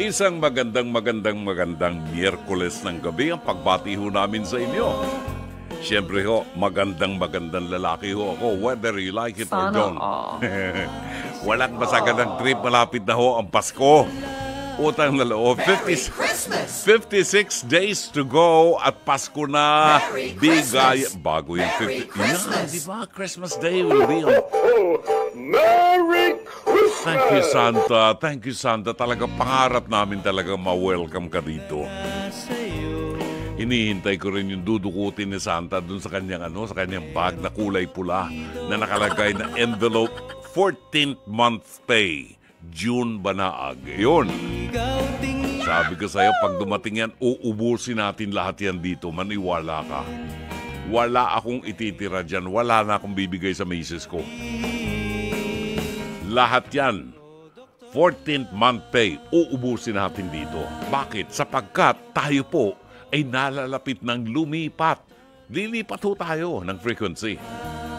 Isang magandang Miyerkules ng gabi ang pagbati ho namin sa inyo. Siyempre ho, magandang lalaki ho ako, whether you like it or don't. Walang masagan ng trip, malapit na ho ang Pasko. Utang na loob, 56 days to go at Pasko na. Bigay, bago yung 50. Yeah, di ba? Christmas Day will be on. Merry Christmas! Thank you, Santa. Talaga pangarap namin talaga ma-welcome ka dito. Hinihintay ko rin yung dudukutin ni Santa dun sa kanyang sa kanyang bag na kulay pula na nakalagay na envelope 14th month pay. June Banaag. Yun. Sabi ko sa'yo, pag dumating yan, uubusin natin lahat yan dito. Maniwala ka. Wala akong ititira dyan. Wala na akong bibigay sa misis ko. Lahat yan. 14th month pay, uubusin natin dito. Bakit? Sapagkat tayo po ay nalalapit ng lumipat. Lilipat ho tayo ng frequency.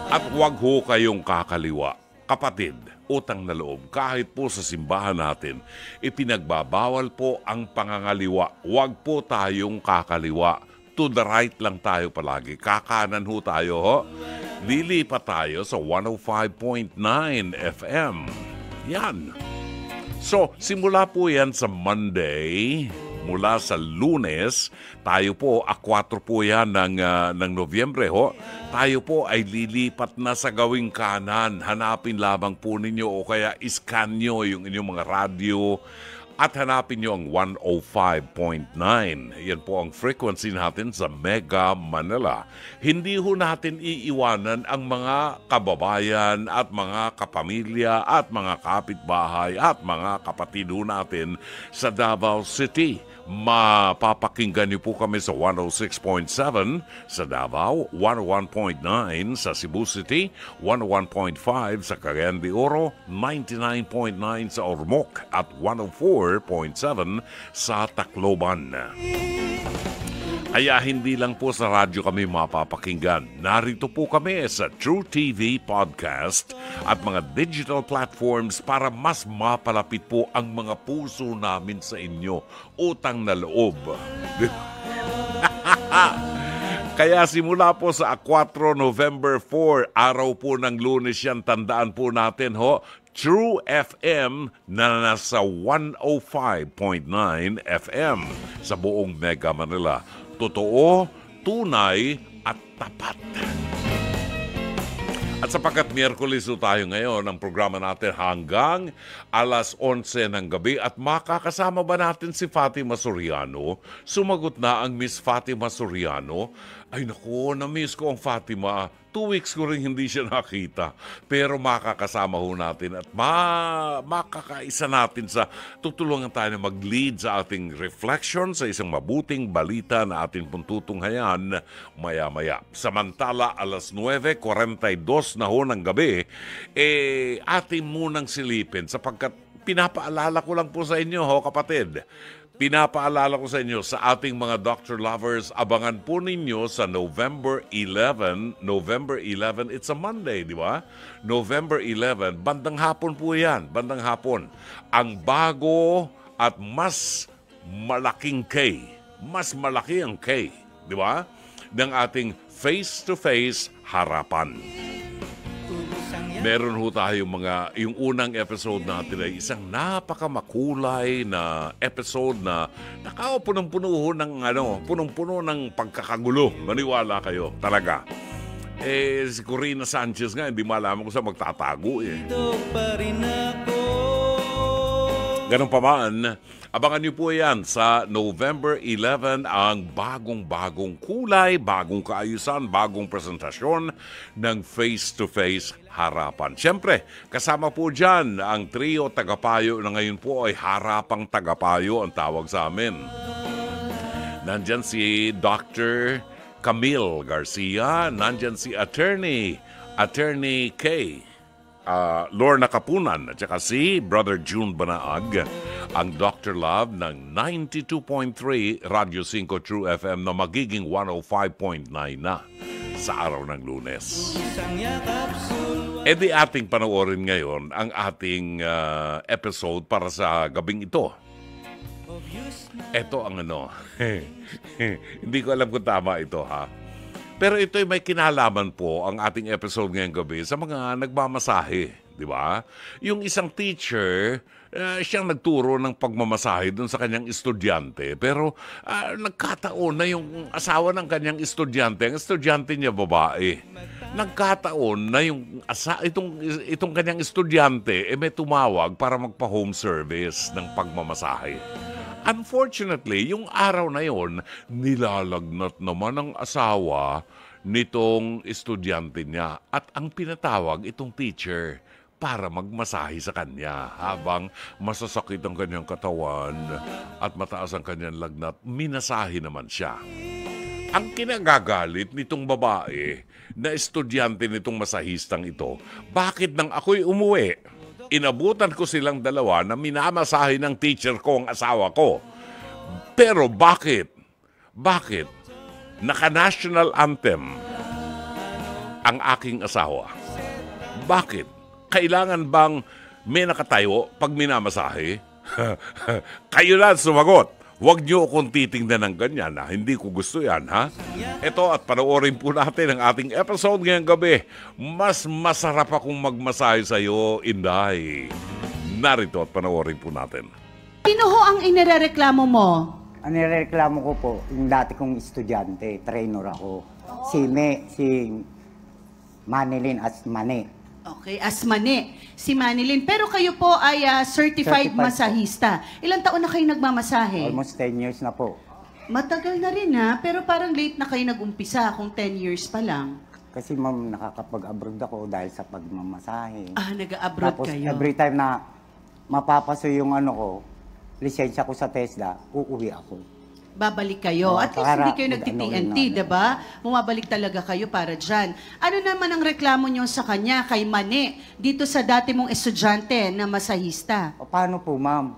At wag ho kayong kakaliwa. Kapatid, utang na loob, kahit po sa simbahan natin, ipinagbabawal po ang pangangaliwa. Huwag po tayong kakaliwa. To the right lang tayo palagi. Kakanan ho tayo, ho. Lilipat tayo sa 105.9 FM. Yan. So, simula po yan sa Monday. Mula sa Lunes, tayo po, 4 po yan ng Nobyembre, ho. Tayo po ay lilipat na sa gawing kanan. Hanapin lamang po ninyo o kaya iscan nyo yung inyong mga radio at hanapin nyo ang 105.9. Yan po ang frequency natin sa Mega Manila. Hindi ho natin iiwanan ang mga kababayan at mga kapamilya at mga kapitbahay at mga kapatid ho natin sa Davao City. Mapapakinggan niyo po kami sa 106.7 sa Davao, 101.9 sa Cebu City, 101.5 sa Cagayan de Oro, 99.9 sa Ormoc at 104.7 sa Tacloban. Kaya hindi lang po sa radyo kami mapapakinggan. Narito po kami sa True TV Podcast at mga digital platforms para mas mapalapit po ang mga puso namin sa inyo. Utang na loob. Kaya simula po sa 4 November 4, araw po ng Lunes yan, tandaan po natin ho, True FM na nasa 105.9 FM sa buong Mega Manila. Totoo, tunay at tapat. At sapagkat Miyerkules tayo ngayon, ang programa natin hanggang alas 11 ng gabi at makakasama ba natin si Fatima Soriano? Sumagot na ang Miss Fatima Soriano. Ay naku, na-miss ko ang Fatima. 2 weeks ko rin hindi siya nakita. Pero makakasama ho natin at makakaisa natin sa tutulungan tayo na mag-lead sa ating reflection sa isang mabuting balita na ating puntutunghayan maya-maya. Samantala, alas 9:42 na ho ng gabi, ating munang silipin sapagkat pinapaalala ko lang po sa inyo, ho kapatid. Pinapaalala ko sa inyo, sa ating mga doctor lovers, abangan po ninyo sa November 11, it's a Monday, di ba? November 11, bandang hapon po yan, bandang hapon. Ang bago at mas malaking K, mas malaki ang K, di ba? Ng ating face-to-face harapan. Meron ho tayo yung unang episode natin ay isang napakamakulay na episode na punong-puno ho ng punong-puno ng pagkakagulo. Maniwala kayo, talaga. Si Corina Sanchez nga, hindi malaman kung saan magtatago Ganun pa man, abangan niyo po yan sa November 11 ang bagong-bagong kulay, bagong kaayusan, bagong presentasyon ng face-to-face harapan. Siyempre, kasama po dyan ang trio tagapayo na ngayon po ay harapang tagapayo ang tawag sa amin. Nandyan si Dr. Camille Garcia, nandyan si Attorney K. Lorna Kapunan at saka si Brother June Banaag, ang Dr. Love ng 92.3 Radio 5 True FM na magiging 105.9 na sa araw ng Lunes. Di ating panoorin ngayon ang ating episode para sa gabing ito. Eto ang ano, hindi ko alam kung tama ito ha. Pero ito ay may kinalaman po ang ating episode ngayong gabi sa mga nagmamasahe, di ba? Yung isang teacher, siyang nagturo ng pagmamasahe dun sa kanyang estudyante. Pero nagkataon na yung asawa ng kanyang estudyante, ang estudyante niya babae. Nagkataon na yung itong kanyang estudyante may tumawag para magpa-home service ng pagmamasahe. Unfortunately, yung araw na yon, nilalagnat naman ang asawa nitong estudyante niya at ang pinatawag itong teacher para magmasahe sa kanya habang masasakit ang kanyang katawan at mataas ang kanyang lagnat, minasahe naman siya. Ang kinagagalit nitong babae na estudyante nitong masahistang ito, bakit nang ako'y umuwi, inabutan ko silang dalawa na minamasahe ng teacher ko ang asawa ko. Pero bakit? Bakit? Naka-national anthem ang aking asawa. Bakit? Kailangan bang may nakatayo pag minamasahe? Kayo lang sumagot. Huwag niyo akong titingnan ng ganyan ha. Hindi ko gusto yan ha. Ito at panoorin po natin ang ating episode ngayong gabi. Mas masarap akong magmasahe sa iyo, Inday. Narito at panoorin po natin. Sino ho ang inirereklamo mo? Ang nireklamo ko po, yung dati kong estudyante, trainer ako. Si Manilin Asmane. Okay, Asmane. Si Manilin. Pero kayo po ay certified masahista. Ilang taon na kayo nagmamasahe? Almost 10 years na po. Matagal na rin ha, pero parang late na kayo nag-umpisa kung 10 years pa lang. Kasi ma'am, nakakapag-abroad ako dahil sa pagmamasahe. Nag-abroad Tapos kayo. every time na mapapaso yung lisensya ko sa TESDA, uuwi ako. Babalik kayo. At least hindi kayo nagti-TNT, diba? Bumabalik talaga kayo para dyan. Ano naman ang reklamo nyo sa kanya, kay Mane, dito sa dati mong estudyante na masahista? Paano po ma'am?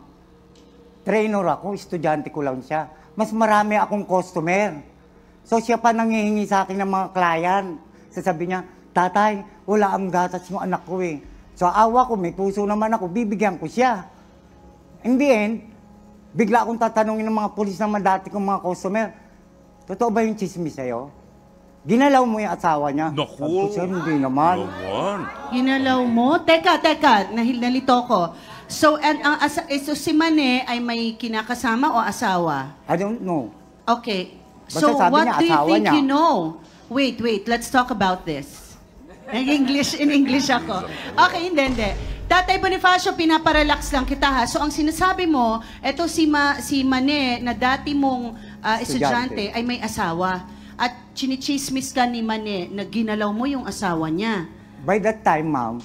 Trainer ako, estudyante ko lang siya. Mas marami akong customer. So siya pa nangihingi sa akin ng mga client. Sasabi niya, tatay, wala ang gatas yung anak ko eh. So awa ko, may puso naman ako, bibigyan ko siya. In the end, bigla akong tatanungin ng mga pulis naman dati kong mga customer, totoo ba yung chismis sa'yo? Ginalaw mo yung asawa niya? Naku! Sabi ko, sir, hindi naman. Ginalaw mo? Teka, nalito ko. So, so si Mane ay may kinakasama o asawa? I don't know. Okay. Basta So, sabi what niya, do you asawa think niya. you know? Wait, let's talk about this. In English ako. Okay, hindi. Tatay Bonifacio, pinaparelax lang kita ha. So, ang sinasabi mo, eto si Mane, na dati mong estudyante, ay may asawa. At chinichismis ka ni Mane na ginalaw mo yung asawa niya. By that time, ma'am,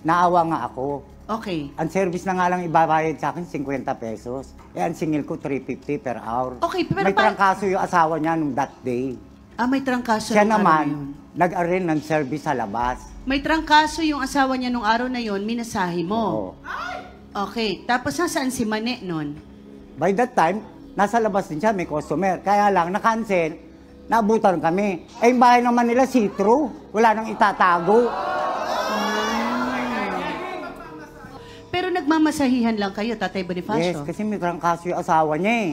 naawa nga ako. Okay. Ang service na nga lang ibabayad sa akin, 50 pesos. Ang singil ko, 350 per hour. Okay, pero may trangkaso yung asawa niya nung that day. May trangkaso Siya nung araw na yun. naman, nag-arrange ng service sa labas. May trangkaso yung asawa niya nung araw na yon, minasahe mo. Oo. Okay. Tapos nasaan si Mane nun? By that time, nasa labas din siya, may customer. Kaya lang, na-cancel, naabutan kami. Eh, yung bahay naman nila, see-through. Wala nang itatago. Pero nagmamasahihan lang kayo, Tatay Yes, Bonifacio? kasi may trangkaso yung asawa niya eh.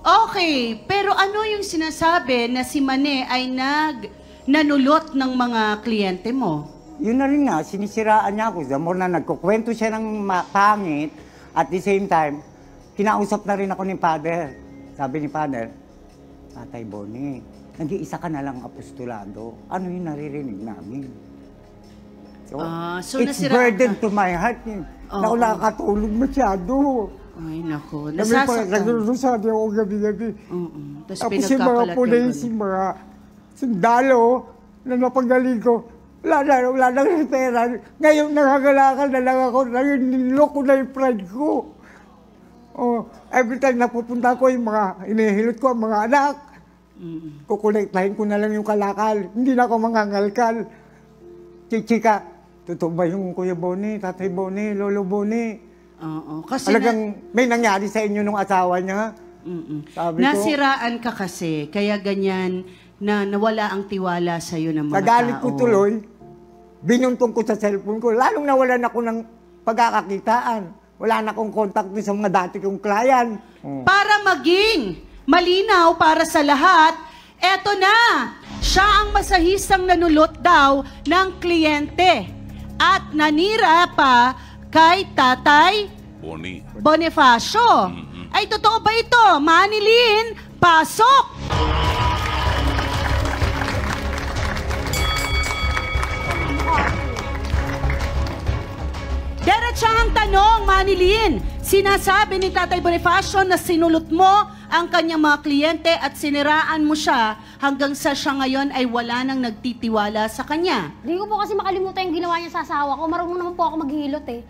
Okay, pero ano yung sinasabi na si Mane ay nanulot ng mga kliyente mo? Yun na rin nga, sinisiraan niya ako. The more na nagkukwento siya ng pangit, at the same time, kinausap na rin ako ni Father. Sabi ni Father, Tatay Bonnie, nag-iisa ka na lang apostolado. Ano yung naririnig namin? So it's nasiraan burden ka. to my heart. Na wala nakatulog masyado. Ay, naku. Kami pa, Nasasaktan. naglulusado ako gabi-gabi. Tapos Tapos yung mga pulis, yung mga sundalo na napagaling ko, wala nang pera. Ngayon nakagalakal na lang ako, niloko na yung pride ko. Every time napupunta ko yung mga, inihilot ko ang mga anak. Kukolektahin ko na lang yung kalakal. Hindi na ako mangangalkal. Chichika, totoo ba yung Kuya Bonnie, Tatay Bonnie, Lolo Bonnie? Oo. Kasi Talagang may nangyari sa inyo nung asawa niya. Sabi ko, nasiraan ka kasi, kaya ganyan na nawala ang tiwala sa'yo ng mga nagalit tao. ko tuloy, binuntong ko sa cellphone ko, lalong nawalan ako ng pagkakakitaan. Wala na akong contact din sa mga dati kong client. Para maging malinaw para sa lahat, eto na, siya ang masahistang nanulot daw ng kliyente at nanira pa kay Tatay Boni. Bonifacio. Ay, totoo ba ito? Manilin, pasok! Diretsahang tanong, Manilin. Sinasabi ni Tatay Bonifacio na sinulot mo ang kanyang mga kliyente at siniraan mo siya hanggang sa siya ngayon ay wala nang nagtitiwala sa kanya. Hindi ko po kasi makalimutan yung ginawa niya sa asawa ko. Marunong naman po ako maghilot eh.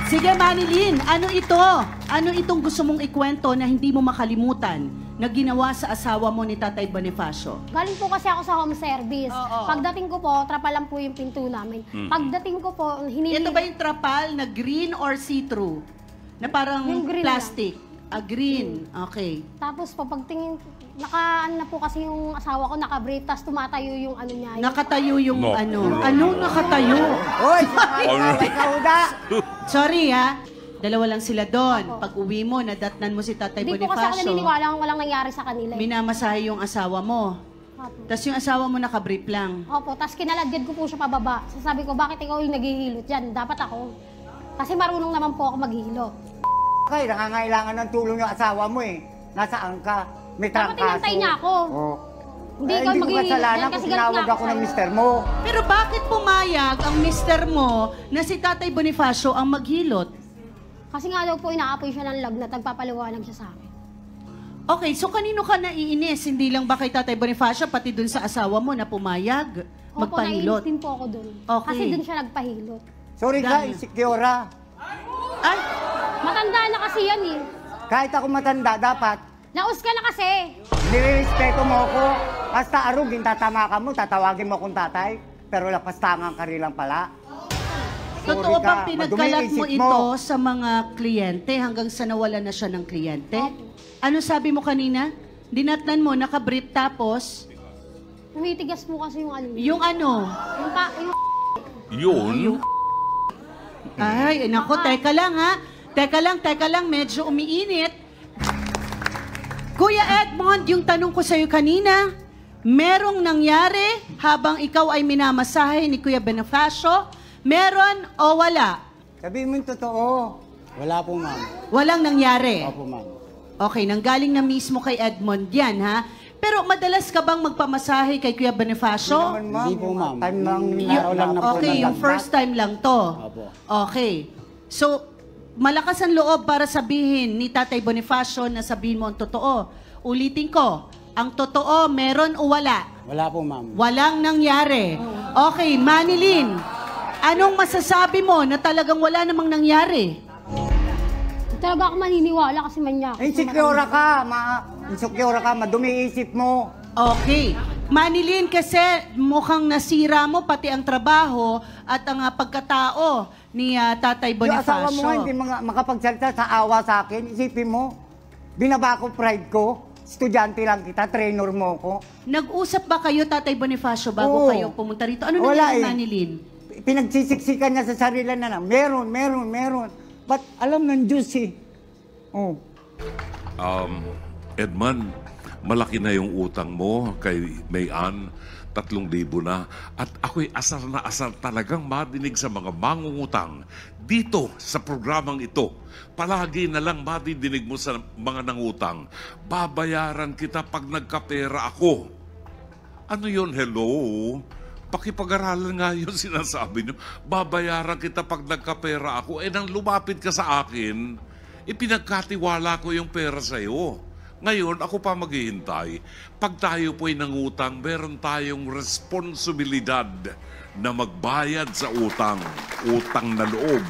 Sige, Manilin, ano ito? Ano itong gusto mong ikwento na hindi mo makalimutan na ginawa sa asawa mo ni Tatay Bonifacio? Galing po kasi ako sa home service. Oo. Pagdating ko po, trapalan po yung pinto namin. Pagdating ko po, Ito ba yung trapal na green or see-through? Na parang Yung green plastic? Green. Okay. Tapos po, pagtingin, na po kasi yung asawa ko, naka-brief, tapos tumatayo yung ano niya. Nakatayo yung No. ano. Anong nakatayo? Hoy! Ikaw da! Sorry ha. Dalawa lang sila doon. Pag uwi mo, nadatnan mo si Tatay Hindi po kasi ako Bonifacio. naniniwala kung walang nangyari sa kanila. Minamasahe yung asawa mo. Opo. Tapos yung asawa mo nakabrief lang. Opo, tapos kinaladgad ko po siya pababa. Sasabi ko, bakit ikaw yung naghihilot yan? Dapat ako. Kasi marunong naman po ako maghilot. Kaya nangangailangan ng tulong yung asawa mo eh. Nasaan ka? May Dapat trangkaso. inantay niya ako. Oh. Hindi Eh, ikaw hindi ko maghihilot kasalanan yan kung kasi galit tinawag nga ako ng sa'yo. mister mo. Pero bakit pumayag ang mister mo na si Tatay Bonifacio ang maghilot? Kasi nga daw po inaapoy siya ng lagnat, nagpapaliwanag siya sa akin. Okay, so kanino ka naiinis? Hindi lang ba kay Tatay Bonifacio, pati dun sa asawa mo na pumayag? Opo, Magpahilot? naiinis din po ako dun. Okay. Kasi dun siya nagpahilot. Sorry ka, Dahil- insecure. Ay, Matanda na kasi yan eh. Kahit ako matanda, dapat Naus ka na kasi. nirespeto mo ako. Basta arugin, tatama ka mo, tatawagin mo akong tatay. Pero lapastangan ka rin lang pala. Sorry totoo ka, bang pinagkalat mo madumi isip ito sa mga kliyente hanggang sa nawala na siya ng kliyente? Ano sabi mo kanina? Dinatnan mo, nakabrief tapos, Tumitigas po kasi yung ano. yung ano? Yung Yun. Ay, nako, teka lang ha. Teka lang, medyo umiinit. Kuya Edmond, yung tanong ko sa'yo kanina, merong nangyari habang ikaw ay minamasahe ni Kuya Bonifacio? Meron o wala? Sabihin mo yung totoo. Wala po, ma'am. Walang nangyari. Opo, ma'am. Okay, nanggaling na mismo kay Edmond yan, ha? Pero madalas ka bang magpamasahe kay Kuya Bonifacio? Hindi naman, Hindi po, ma'am. Time lang, Araw lang na po Okay, yung nalagnat. first time lang to. Opo. Okay. So, malakas ang loob para sabihin ni Tatay Bonifacio na sabihin mo ang totoo. Ulitin ko, ang totoo, meron o wala? Wala po, ma'am. Walang nangyari. Okay, Manilin, anong masasabi mo na talagang wala namang nangyari? talaga ako maniniwala kasi manyak. Insecure ka, insecure ka, madumi isip mo. Okay. Manilin, kasi mukhang nasira mo pati ang trabaho at ang pagkatao ni Tatay Yung asawa Bonifacio. mo nga, hindi makapagsalita sa awa sa akin. Isipin mo, binaba ko pride ko. Estudyante lang kita, trainer mo ko. Nag-usap ba kayo, Tatay Bonifacio, bago Oo. kayo pumunta rito? Ano Wala nangyari, eh. Manilin? Pinagsisiksikan niya sa sarili na lang. Meron. But alam ng Diyos eh. Oh. Edman, malaki na yung utang mo kay Mayan, 3,000 na. At ako'y asar na asar talagang madinig sa mga mangungutang dito sa programang ito. Palagi na lang madidinig mo sa mga nangutang, babayaran kita pag nagkapera ako. Ano yun, hello? Pakipag-aralan nga yun sinasabi niyo. Babayaran kita pag nagkapera ako. Eh, nang lumapit ka sa akin, ipinagkatiwala ko yung pera sa'yo. Ngayon, ako pa maghihintay. Pag tayo po'y nangutang, meron tayong responsibilidad na magbayad sa utang. Utang na loob.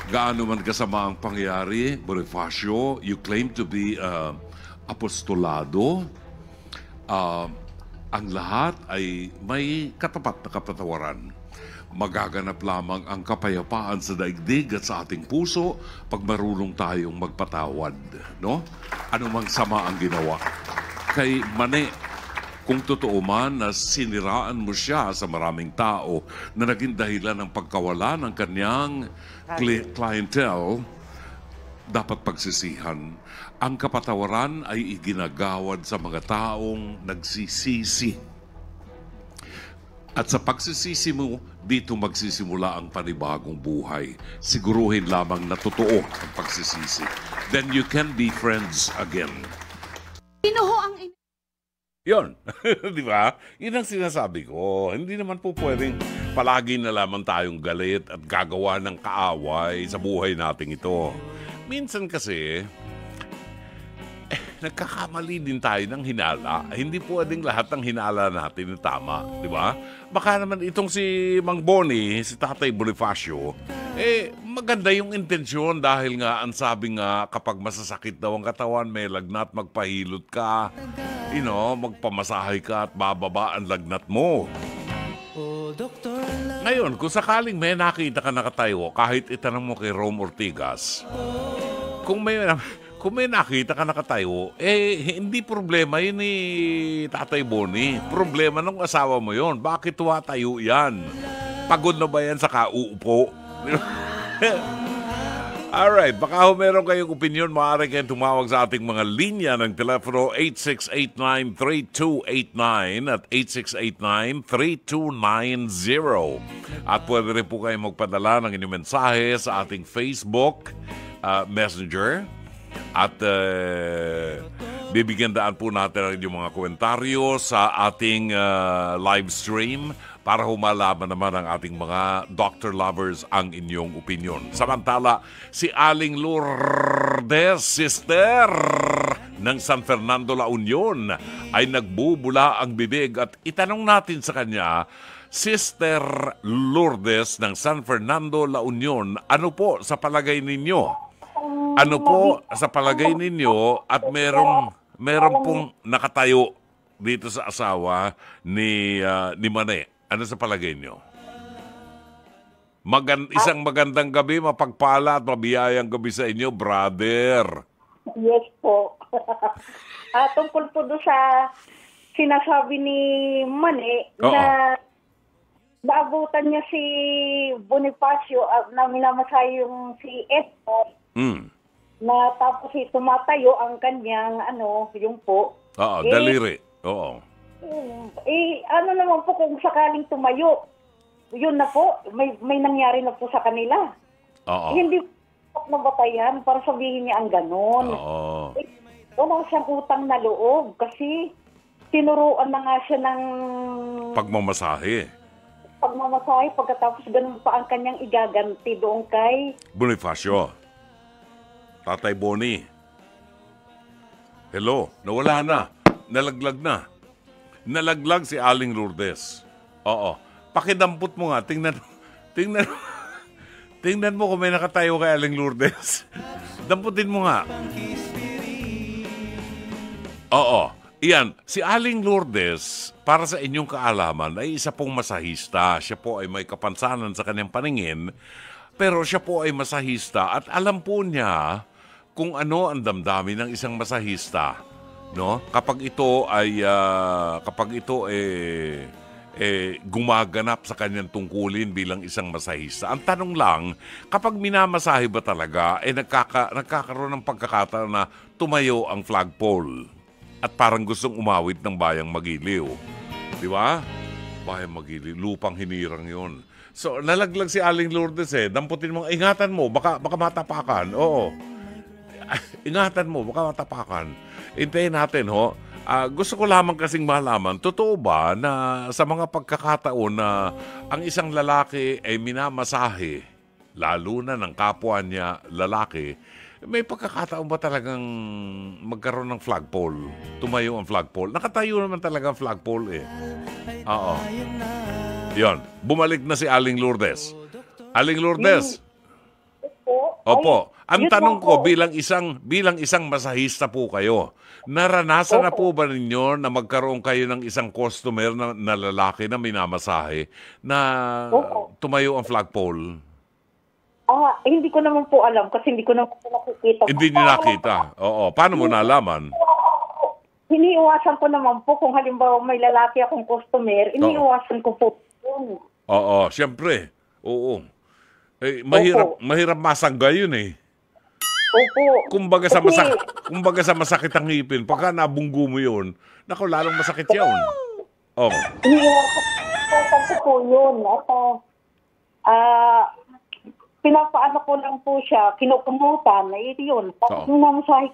Gaano man kasama ang pangyayari, Bonifacio, you claim to be apostolado. Ang lahat ay may katapat na kapatawaran. Magaganap lamang ang kapayapaan sa daigdig at sa ating puso pag marunong tayong magpatawad. No? Ano mang sama ang ginawa. Kay Mane, Kung totoo man na siniraan mo siya sa maraming tao na naging dahilan ng pagkawala ng kanyang clientele, dapat pagsisihan. Ang kapatawaran ay iginagawad sa mga taong nagsisisi. At sa pagsisisi mo, dito magsisimula ang panibagong buhay. Siguruhin lamang na totoo ang pagsisisi. Then you can be friends again. Sino ho ang... Yun. Di ba? Yun ang sinasabi ko. Hindi naman po pwedeng palagi na lamang tayong galit at gagawa ng kaaway sa buhay nating ito. Minsan kasi, nagkakamali din tayo ng hinala. Hindi pwedeng lahat ng hinala natin na tama. Di ba? Baka naman itong si Mang Boni, si Tatay Bonifacio, maganda yung intensyon dahil nga ang sabi nga kapag masasakit daw ang katawan, may lagnat, magpahilot ka, magpamasahe ka at bababa ang lagnat mo. Ngayon, kung sakaling may nakita ka nakatayo, kahit itanong mo kay Rome Ortigas, kung may nakita ka nakatayo, hindi problema yun ni Tatay Boni. Problema ng asawa mo yun. Bakit tumatayo yan? Pagod na ba yan sa kauupo? Alright, baka meron kayong opinion, maaari kayong tumawag sa ating mga linya ng telepono 8689-3289 at 8689-3290. At pwede rin po kayong magpadala ng inyong mensahe sa ating Facebook Messenger. At bibigyan daan po natin ang inyong mga komentaryo sa ating live stream para humalaman naman ang ating mga doctor lovers ang inyong opinion. Samantala, si Aling Lourdes, sister ng San Fernando, La Union, ay nagbubula ang bibig at itanong natin sa kanya, Sister Lourdes ng San Fernando, La Union, ano po sa palagay ninyo? Ano po sa palagay ninyo at meron pong nakatayo dito sa asawa ni Mane? Ano sa palagay niyo? Isang magandang gabi, mapagpala at mabiyayang gabi sa inyo, brother. Yes po. Tungkol po doon sa sinasabi ni Mane na naabutan niya si Bonifacio na minamasahe yung si Esto. Na tapos tumatayo ang kanyang yung po. Oo, daliri. Oo. Ano naman po kung sakaling tumayo, yun na po, may nangyari na po sa kanila. Oo. Hindi po nabatayan para sabihin niya ang ganon. Oo. Wala siyang utang na loob kasi tinuruan na nga siya ng pagmamasahe, pagkatapos ganun pa ang kanyang igaganti doon kay Bonifacio. Tatay Boni. Hello, nawala na. Nalaglag na. Nalaglag si Aling Lourdes. Oo. Pakidampot mo nga. Tingnan mo kung may nakatayo kay Aling Lourdes. Damputin mo nga. Oo. Iyan, si Aling Lourdes, para sa inyong kaalaman, ay isa pong masahista. Siya po ay may kapansanan sa kanyang paningin, pero siya po ay masahista at alam po niya kung ano ang damdamin ng isang masahista, no? Kapag ito ay gumaganap sa kanyang tungkulin bilang isang masahista. Ang tanong lang, kapag minamasahe ba talaga nagkakaroon ng pagkakataon na tumayo ang flagpole at parang gustong umawit ng bayang Magiliw. Di ba? Bayang Magiliw, lupang hinirang 'yon. So, nalaglag si Aling Lourdes damputin mo, ingatan mo, baka matapakan. Oo. Ingatan mo, baka matapakan. Hintayin natin, ho. Gusto ko lamang kasing malaman, totoo ba na sa mga pagkakataon na ang isang lalaki ay minamasahe, lalo na ng kapwa niya lalaki, may pagkakataon ba talagang magkaroon ng flagpole? Tumayo ang flagpole? Nakatayo naman talaga ang flagpole Oo. Yon, bumalik na si Aling Lourdes. Aling Lourdes. Opo. Ang tanong ko, bilang isang masahista po kayo, naranasan na po ba ninyo na magkaroon kayo ng isang customer na lalaki na minamasahe na tumayo ang flagpole? Hindi ko naman po alam kasi hindi ko naman po nakikita. Hindi niyo nakita? Oo. Paano mo nalaman? iniiwasan ko naman po kung halimbawa may lalaki akong customer, iniiwasan ko po yun. Oo, siyempre. Oo. Eh, mahirap masangga yun eh. Opo. Kumbaga sa masakit ang ngipin, pagka nabunggo mo yun, naku, lalong masakit yun. Oh. Iniiwasan ko po yun. At pinapaano ko lang po siya, kinukumutan, yun. Tapos yung namasahe,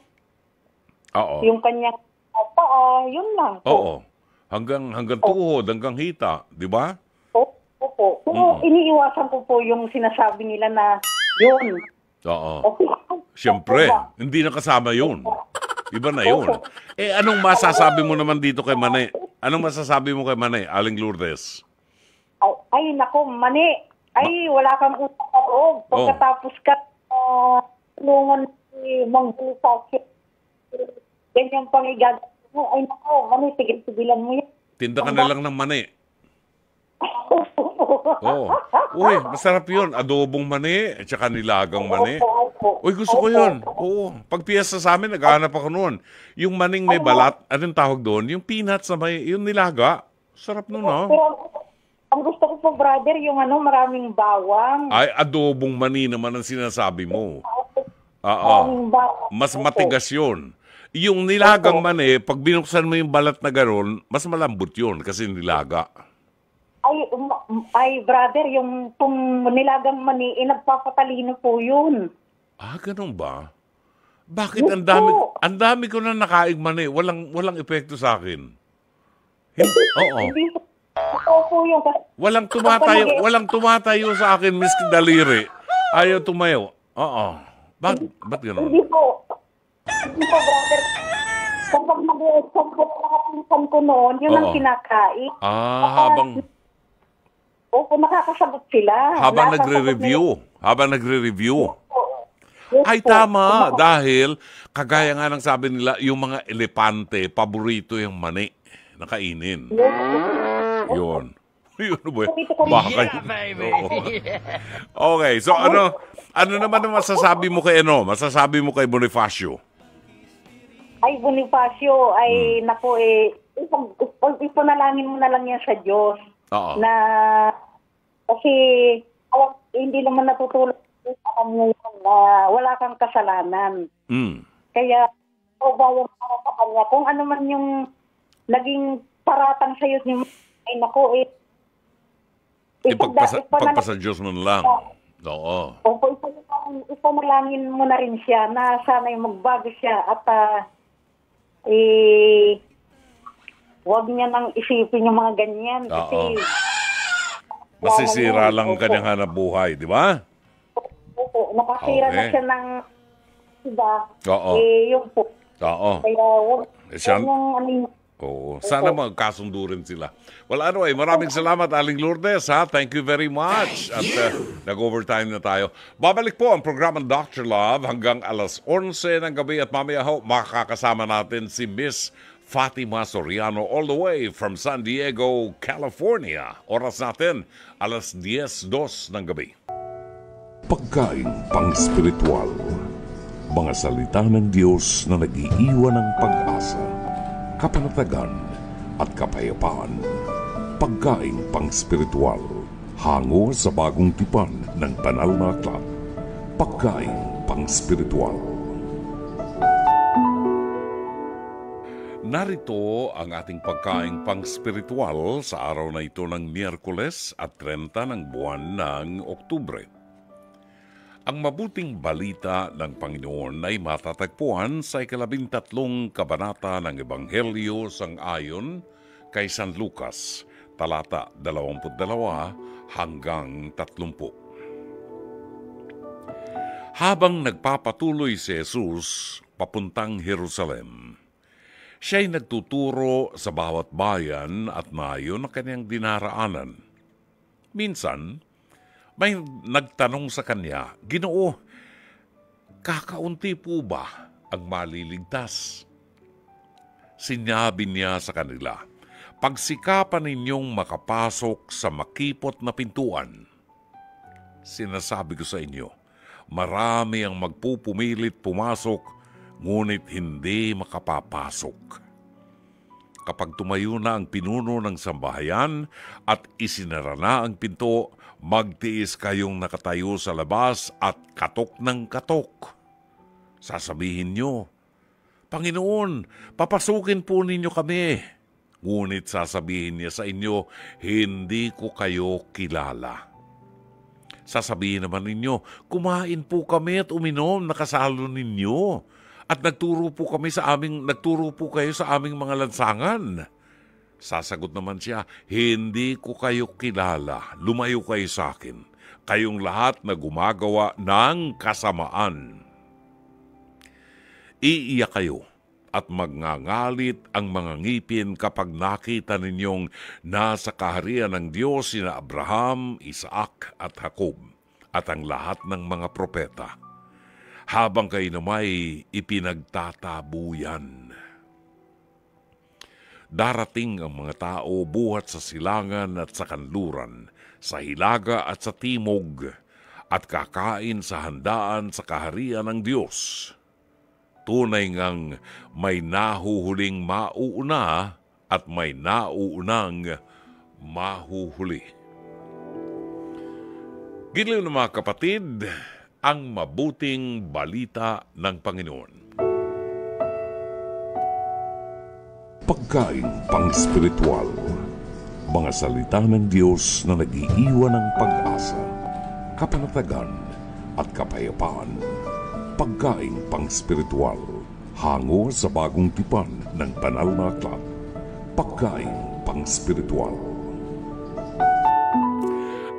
yung kanyang paa, yun lang po. Oo. Hanggang tuhod, hanggang hita, di ba? Opo. Pero iniiwasan ko po yung sinasabi nila na yun. Oo. Siyempre, hindi na kasama yun. Iba na yun. Eh, anong masasabi mo naman dito kay Mane? Anong masasabi mo kay Mane, Aling Lourdes? Ay nako, Mane. Ay, wala kang utang na loob. Pagkatapos ka tulungan si Mang Bonifacio, ganyan pang igagawin mo. Ay nako, Mane, tigil-tigilan mo yan. Tinda ka na lang ng mani. Uy, masarap yun. Adobong mani, at saka nilagang mani. Uy, gusto ko yun. Oo. Pag piyesta sa amin, naghahanap ako noon. Yung maning may balat, anong tawag doon? Yung peanuts na may, yung nilaga. Sarap nun, no? Pero, ang gusto ko po, brother, yung maraming bawang. Ay, adobong mani naman ang sinasabi mo. Maraming bawang. Mas matigas yun. Yung nilagang mani, pag binuksan mo yung balat na gano'n, mas malambot yun kasi nilaga. Ay, brother, yung nilagang mani, nagpapatalino po yun. Ah, ganun ba? Bakit ang dami ko na nakaing mani, walang epekto sa akin? Oo. Hindi po yung... Walang tumatayo sa akin, Miss Daliri. Ayaw tumayo. Oo. Ba't gano'n? Hindi po, brother. Kapag mag-exam ko na nakapisan ko noon, yun ang kinakain. Opo, nakakasagot sila. Habang nagre-review. Ay, tama. Dahil, kagaya nga ng sabi nila, yung mga elepante, paborito yung mani na kainin. Yun. Yun ba? Baka yun. Okay, so ano naman ang masasabi mo kay Bonifacio? Ay, Bonifacio, ay, nako ipanalangin mo na lang yan sa Diyos. Oo. Na, kasi, hindi naman natutulog sa kanya yun na wala kang kasalanan. Kaya, bayan para sa kanya. Kung ano man yung naging paratang sa'yo, ay nako, ipagpasa Diyos mo na lang. Oo. Opo, ipanalangin mo na rin siya na sana yung magbago siya at huwag niya nang isipin yung mga ganyan. Kasi masisira lang ang kanyang hanap buhay, di ba? Opo, nakasira na siya ng iba. Oo. Yun po. Oo. Kaya huwag niyang Oo. Sana magkasundo rin sila. Well, anyway, maraming salamat, Aling Lourdes, ha? Thank you very much. At nag-overtime na tayo. Babalik po ang programang Dr. Love hanggang alas 11 ng gabi at mamaya ho, makakasama natin si Miss Fatima Soriano all the way from San Diego, California. Oras natin, alas 10:02 ng gabi. Pagkain pang-spiritual. Mga salita ng Diyos na nag-iiwan ng pag-asa, kapanatagan at kapayapaan. Pagkain pang-spiritual. Hango sa bagong tipan ng banal na aklat. Pagkain pang-spiritual. Narito ang ating pagkain pang-spiritual sa araw na ito ng Miyerkules at 30 ng buwan ng Oktubre. Ang mabuting balita ng Panginoon ay matatagpuan sa 13 kabanata ng Ebanghelyo sang-ayon kay San Lucas, talata 22 hanggang 30. Habang nagpapatuloy si Jesus papuntang Jerusalem, siya'y nagtuturo sa bawat bayan at nayon na kanyang dinaraanan. Minsan, may nagtanong sa kanya, "Ginoo, kakaunti po ba ang maliligtas?" Sinabi niya sa kanila, "Pagsikapan ninyong makapasok sa makipot na pintuan. Sinasabi ko sa inyo, marami ang magpupumilit pumasok, ngunit hindi makapapasok. Kapag tumayo na ang pinuno ng sambahayan at isinara na ang pinto, magtiis kayong nakatayo sa labas at katok ng katok. Sasabihin nyo, Panginoon, papasukin po ninyo kami. Ngunit sasabihin niya sa inyo, hindi ko kayo kilala. Sasabihin naman ninyo, kumain po kami at uminom, nakasalo ninyo. At nagturo po kayo sa aming mga lansangan. Sasagot naman siya, hindi ko kayo kilala, lumayo kayo sa akin. Kayong lahat na gumagawa ng kasamaan. Iiyak kayo at magngangalit ang mga ngipin kapag nakita ninyong nasa kaharian ng Diyos sina Abraham, Isaac at Jacob at ang lahat ng mga propeta, habang kayo na may ipinagtatabuyan. Darating ang mga tao buhat sa silangan at sa kanluran, sa hilaga at sa timog, at kakain sa handaan sa kaharian ng Diyos. Tunay ngang may nahuhuling mauuna at may nauunang mahuhuli. Giliw na mga kapatid, ang mabuting balita ng Panginoon. Pagkaing pang-spiritual, mga salita ng Diyos na nag-iiwan ng pag-asa, kapanatagan at kapayapaan. Pagkaing pang-spiritual, hango sa bagong tipan ng banal na aklat. Pagkaing pang-spiritual.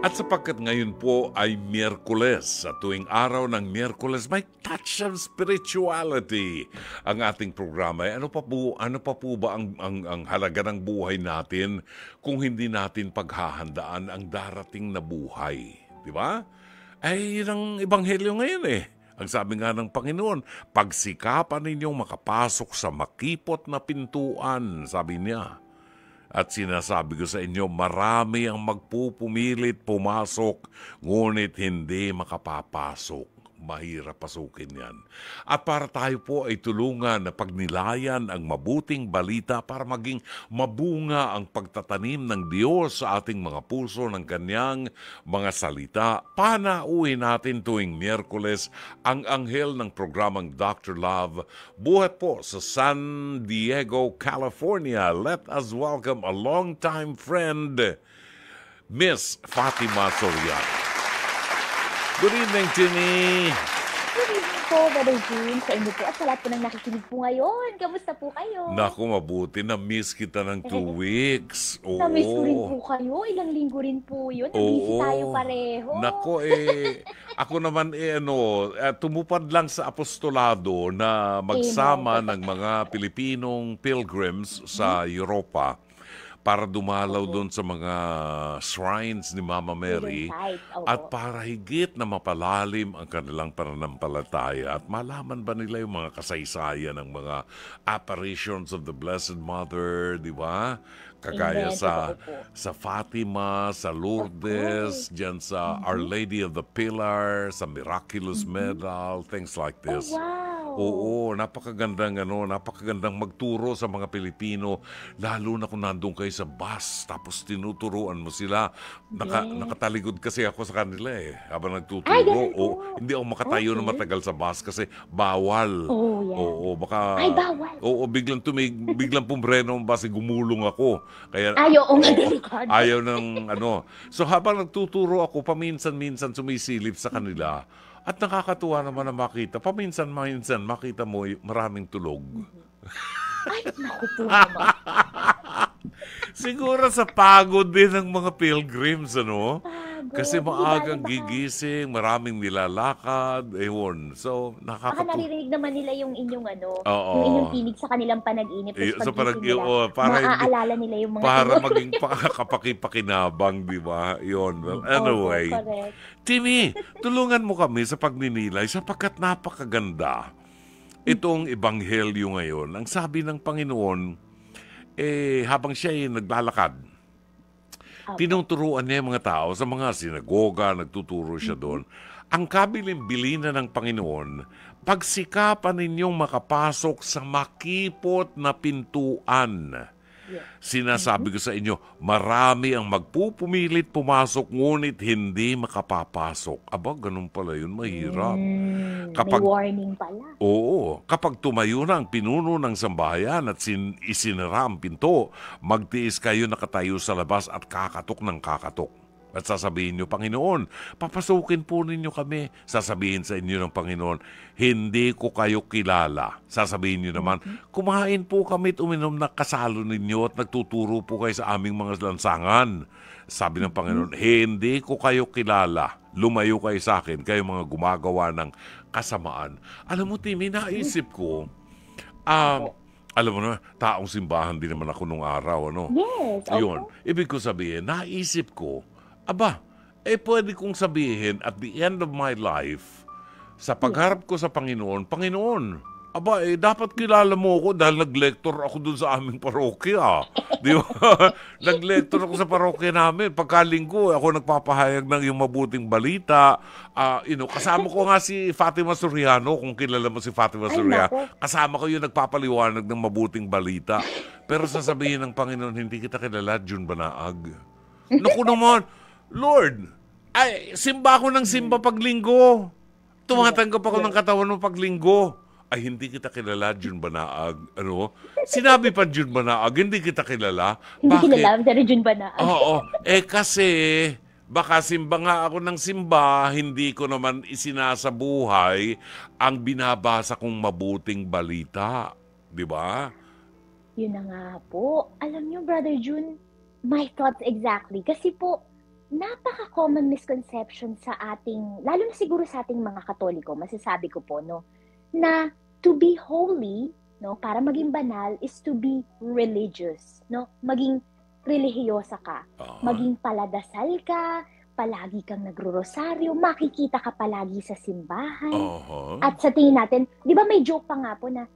At sapagkat ngayon po ay Miyerkules, sa tuwing araw ng Miyerkules, may touch of spirituality ang ating programa. Ano pa po ba ang halaga ng buhay natin kung hindi natin paghahandaan ang darating na buhay? Di ba? Ay, yun ang ebanghelyo ngayon eh. Ang sabi nga ng Panginoon, pagsikapan ninyong makapasok sa makipot na pintuan, sabi niya. At sinasabi ko sa inyo, marami ang magpupumilit pumasok, ngunit hindi makapapasok. Mahirap pasukin yan. At para tayo po ay tulungan na pagnilayan ang mabuting balita para maging mabunga ang pagtatanim ng Diyos sa ating mga puso ng Kanyang mga salita, panauhin natin tuwing Miyerkules ang anghel ng programang Dr. Love. Buhat po sa San Diego, California. Let us welcome a longtime friend, Miss Fatima Soriano. Good evening, Timmy. Good evening po, Brother June. Sa inyo po at sa lahat po ng nakikinig po ngayon. Kamusta po kayo? Naku, mabuti. Na-miss kita ng 2 weeks. Oo. Na-miss ko rin po kayo. Ilang linggo rin po yun. Na-busy tayo pareho. Naku, ako naman tumupad lang sa apostolado na magsama ng mga Pilipinong pilgrims sa Europa para dumalaw doon sa mga shrines ni Mama Mary at para higit na mapalalim ang kanilang pananampalataya at malaman ba nila yung mga kasaysayan ng mga apparitions of the Blessed Mother, di ba? Kagaya sa Fatima, sa Lourdes, dyan sa Our Lady of the Pillar, sa Miraculous Medal, things like this. Oh, wow. Oo, napakagandang magturo sa mga Pilipino, lalo na kung nandun kayo sa bus, tapos tinuturuan mo sila. Nakataligod kasi ako sa kanila habang nagtuturo. Hindi ako makatayo na matagal sa bus kasi bawal. Oo, baka... Ay, bawal. Oo, biglang pumbreno ang bus, gumulong ako. Kaya, ayaw ng So habang nagtuturo ako, paminsan-minsan sumisilip sa kanila. At nakakatuwa naman na makita. Paminsan-minsan makita mo maraming tulog. Ay, naku po naman. Siguro sa pagod din ng mga pilgrims, Pagod. Kasi maagang gigising, maraming nilalakad, So, Baka naririnig naman nila yung inyong Oo. yung inyong tinig sa kanilang panaginip. So, maaalala nila yung mga para maging kapaki-pakinabang, di ba? Yun. Well, anyway. Timmy, tulungan mo kami sa pagninilay sapagkat napakaganda itong ebanghelyo ngayon. Ang sabi ng Panginoon, habang siya ay naglalakad, tinuturuan niya yung mga tao sa mga sinagoga, nagtuturo siya doon. Ang kabilin-bilina ng Panginoon, pagsikapan ninyong makapasok sa makipot na pintuan. Sinasabi ko sa inyo, marami ang magpupumilit pumasok, ngunit hindi makapapasok. Aba, ganun pala yun, mahirap. May warning pala. Oo, kapag tumayo na ang pinuno ng sambahayan at isinara ang pinto, magtiis kayo nakatayo sa labas at kakatok ng kakatok. At sasabihin nyo, Panginoon, papasukin po ninyo kami. Sasabihin sa inyo ng Panginoon, hindi ko kayo kilala. Sasabihin nyo naman, kumain po kami at uminom na kasalo ninyo at nagtuturo po kayo sa aming mga lansangan. Sabi ng Panginoon, hindi ko kayo kilala. Lumayo kayo sa akin, kayo mga gumagawa ng kasamaan. Alam mo, Timmy, naisip ko, alam mo na, taong simbahan din naman ako nung araw, ano? Yes, okay. Yun. Ibig ko sabihin, naisip ko, pwede kong sabihin at the end of my life, sa pagharap ko sa Panginoon, dapat kilala mo ako dahil nag-lector ako dun sa aming parokya. Di ba? Nag-lector ako sa parokya namin. Pagkalinggo, ako nagpapahayag ng yung mabuting balita. Kasama ko nga si Fatima Soriano, kung kilala mo si Fatima Soriano. Kasama ko yung nagpapaliwanag ng mabuting balita. Pero sasabihin ng Panginoon, hindi kita kilala, June Banaag. Naku naman, Lord, simba ako ng simba paglinggo. Tumatanggap ako ng katawan mo paglinggo. Ay, hindi kita kilala, June Banaag. Ano? Sinabi pa June Banaag, hindi kita kilala. Hindi Bakit? kilala, pero June Banaag. Oo. Kasi, baka simba nga ako ng simba, hindi ko naman isinasabuhay ang binabasa kong mabuting balita. Di ba? Yun na nga po. Alam niyo, Brother June, my thoughts exactly. Kasi po, napaka-common misconception sa ating, lalo na siguro sa ating mga Katoliko, masasabi ko po, no, na to be holy, no, para maging banal is to be religious, no, maging relihiyosa ka, maging paladasal ka, palagi kang nagro-rosaryo, makikita ka palagi sa simbahan. At sa tingin natin, di ba may joke pa nga po na,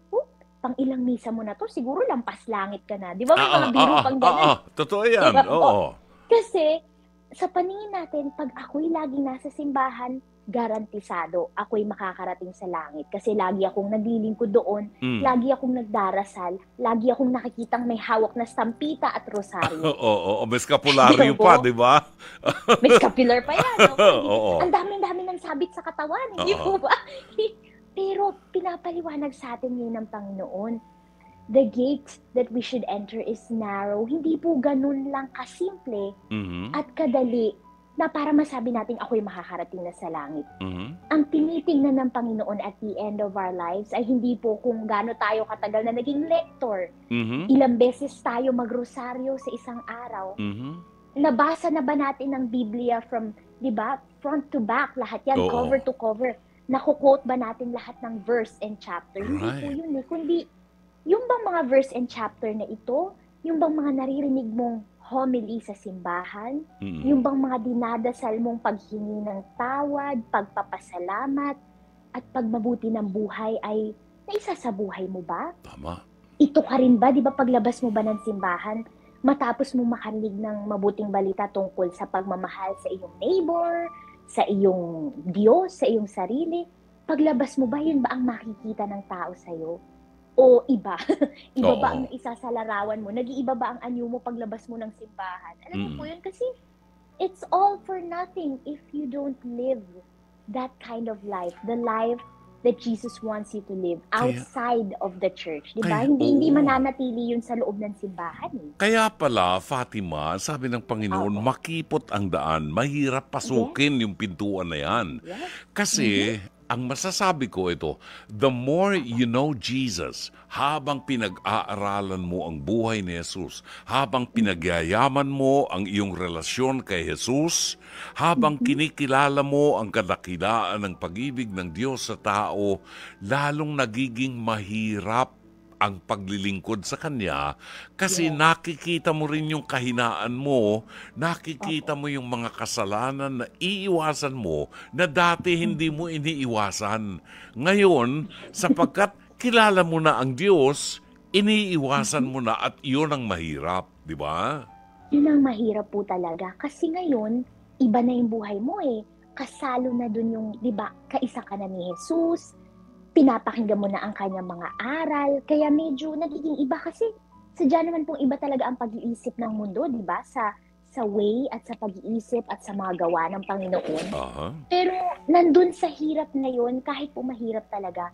pang ilang misa mo na to, siguro lampas langit ka na. Di ba may mga biro pang gano'n? Totoo yan, oo. Kasi, sa paningin natin, pag ako'y laging nasa simbahan, garantisado, ako'y makakarating sa langit. Kasi lagi akong naglilingkod doon, lagi akong nagdarasal, lagi akong nakikitang may hawak na stampita at rosaryo. Oo, may scapularyo pa, di ba? May scapular pa yan. Oo. Ang dami-dami ng sabit sa katawan, hindi po ba? Pero pinapaliwanag sa atin yun ng Panginoon. The gate that we should enter is narrow. Hindi po ganun lang kasimple at kadali na para masabi natin ako'y makakarating na sa langit. Ang tinitingnan ng Panginoon at the end of our lives ay hindi po kung gaano tayo katagal na naging lector. Ilang beses tayo magrosaryo sa isang araw. Nabasa na ba natin ang Biblia from, di ba, front to back, lahat yan, cover to cover. Naku-quote ba natin lahat ng verse and chapter? Hindi po yun eh. Kundi, yung bang mga verse and chapter na ito, yung bang mga naririnig mong homily sa simbahan, yung bang mga dinadasal mong paghingi ng tawad, pagpapasalamat, at pagmabuti ng buhay ay naisa sa buhay mo ba? Tama. Ito ka rin ba? Di ba paglabas mo ba ng simbahan, matapos mo makarinig ng mabuting balita tungkol sa pagmamahal sa iyong neighbor, sa iyong Diyos, sa iyong sarili, paglabas mo ba, yun ba ang makikita ng tao sa'yo? O iba? Iba ba ang isa sa larawan mo? Nag-iiba ba ang anyo mo paglabas mo ng simbahan? Alam mo po yun? Kasi it's all for nothing if you don't live that kind of life. The life that Jesus wants you to live outside of the church. Diba? Hindi mananatili yun sa loob ng simbahan. Kaya pala, Fatima, sabi ng Panginoon, makipot ang daan. Mahirap pasukin yung pintuan na yan. Kasi, ang masasabi ko ito, the more you know Jesus, habang pinag-aaralan mo ang buhay ni Jesus, habang pinagyayaman mo ang iyong relasyon kay Jesus, habang kinikilala mo ang kadakilaan ng pag-ibig ng Diyos sa tao, lalong nagiging mahirap ang paglilingkod sa Kanya kasi nakikita mo rin yung kahinaan mo, nakikita mo yung mga kasalanan na iiwasan mo na dati hindi mo iniiwasan. Ngayon, sapagkat kilala mo na ang Diyos, iniiwasan mo na at yun ang mahirap, di ba? Yun ang mahirap po talaga kasi ngayon, iba na yung buhay mo eh. Kasalo na dun yung, di ba, kaisa ka na ni Jesus, pinapakinggan mo na ang kanyang mga aral, kaya medyo nagiging iba kasi sadya naman pong iba talaga ang pag-iisip ng mundo, di ba? Sa way at sa pag-iisip at sa mga gawa ng Panginoon. Pero nandun sa hirap ngayon, kahit po mahirap talaga,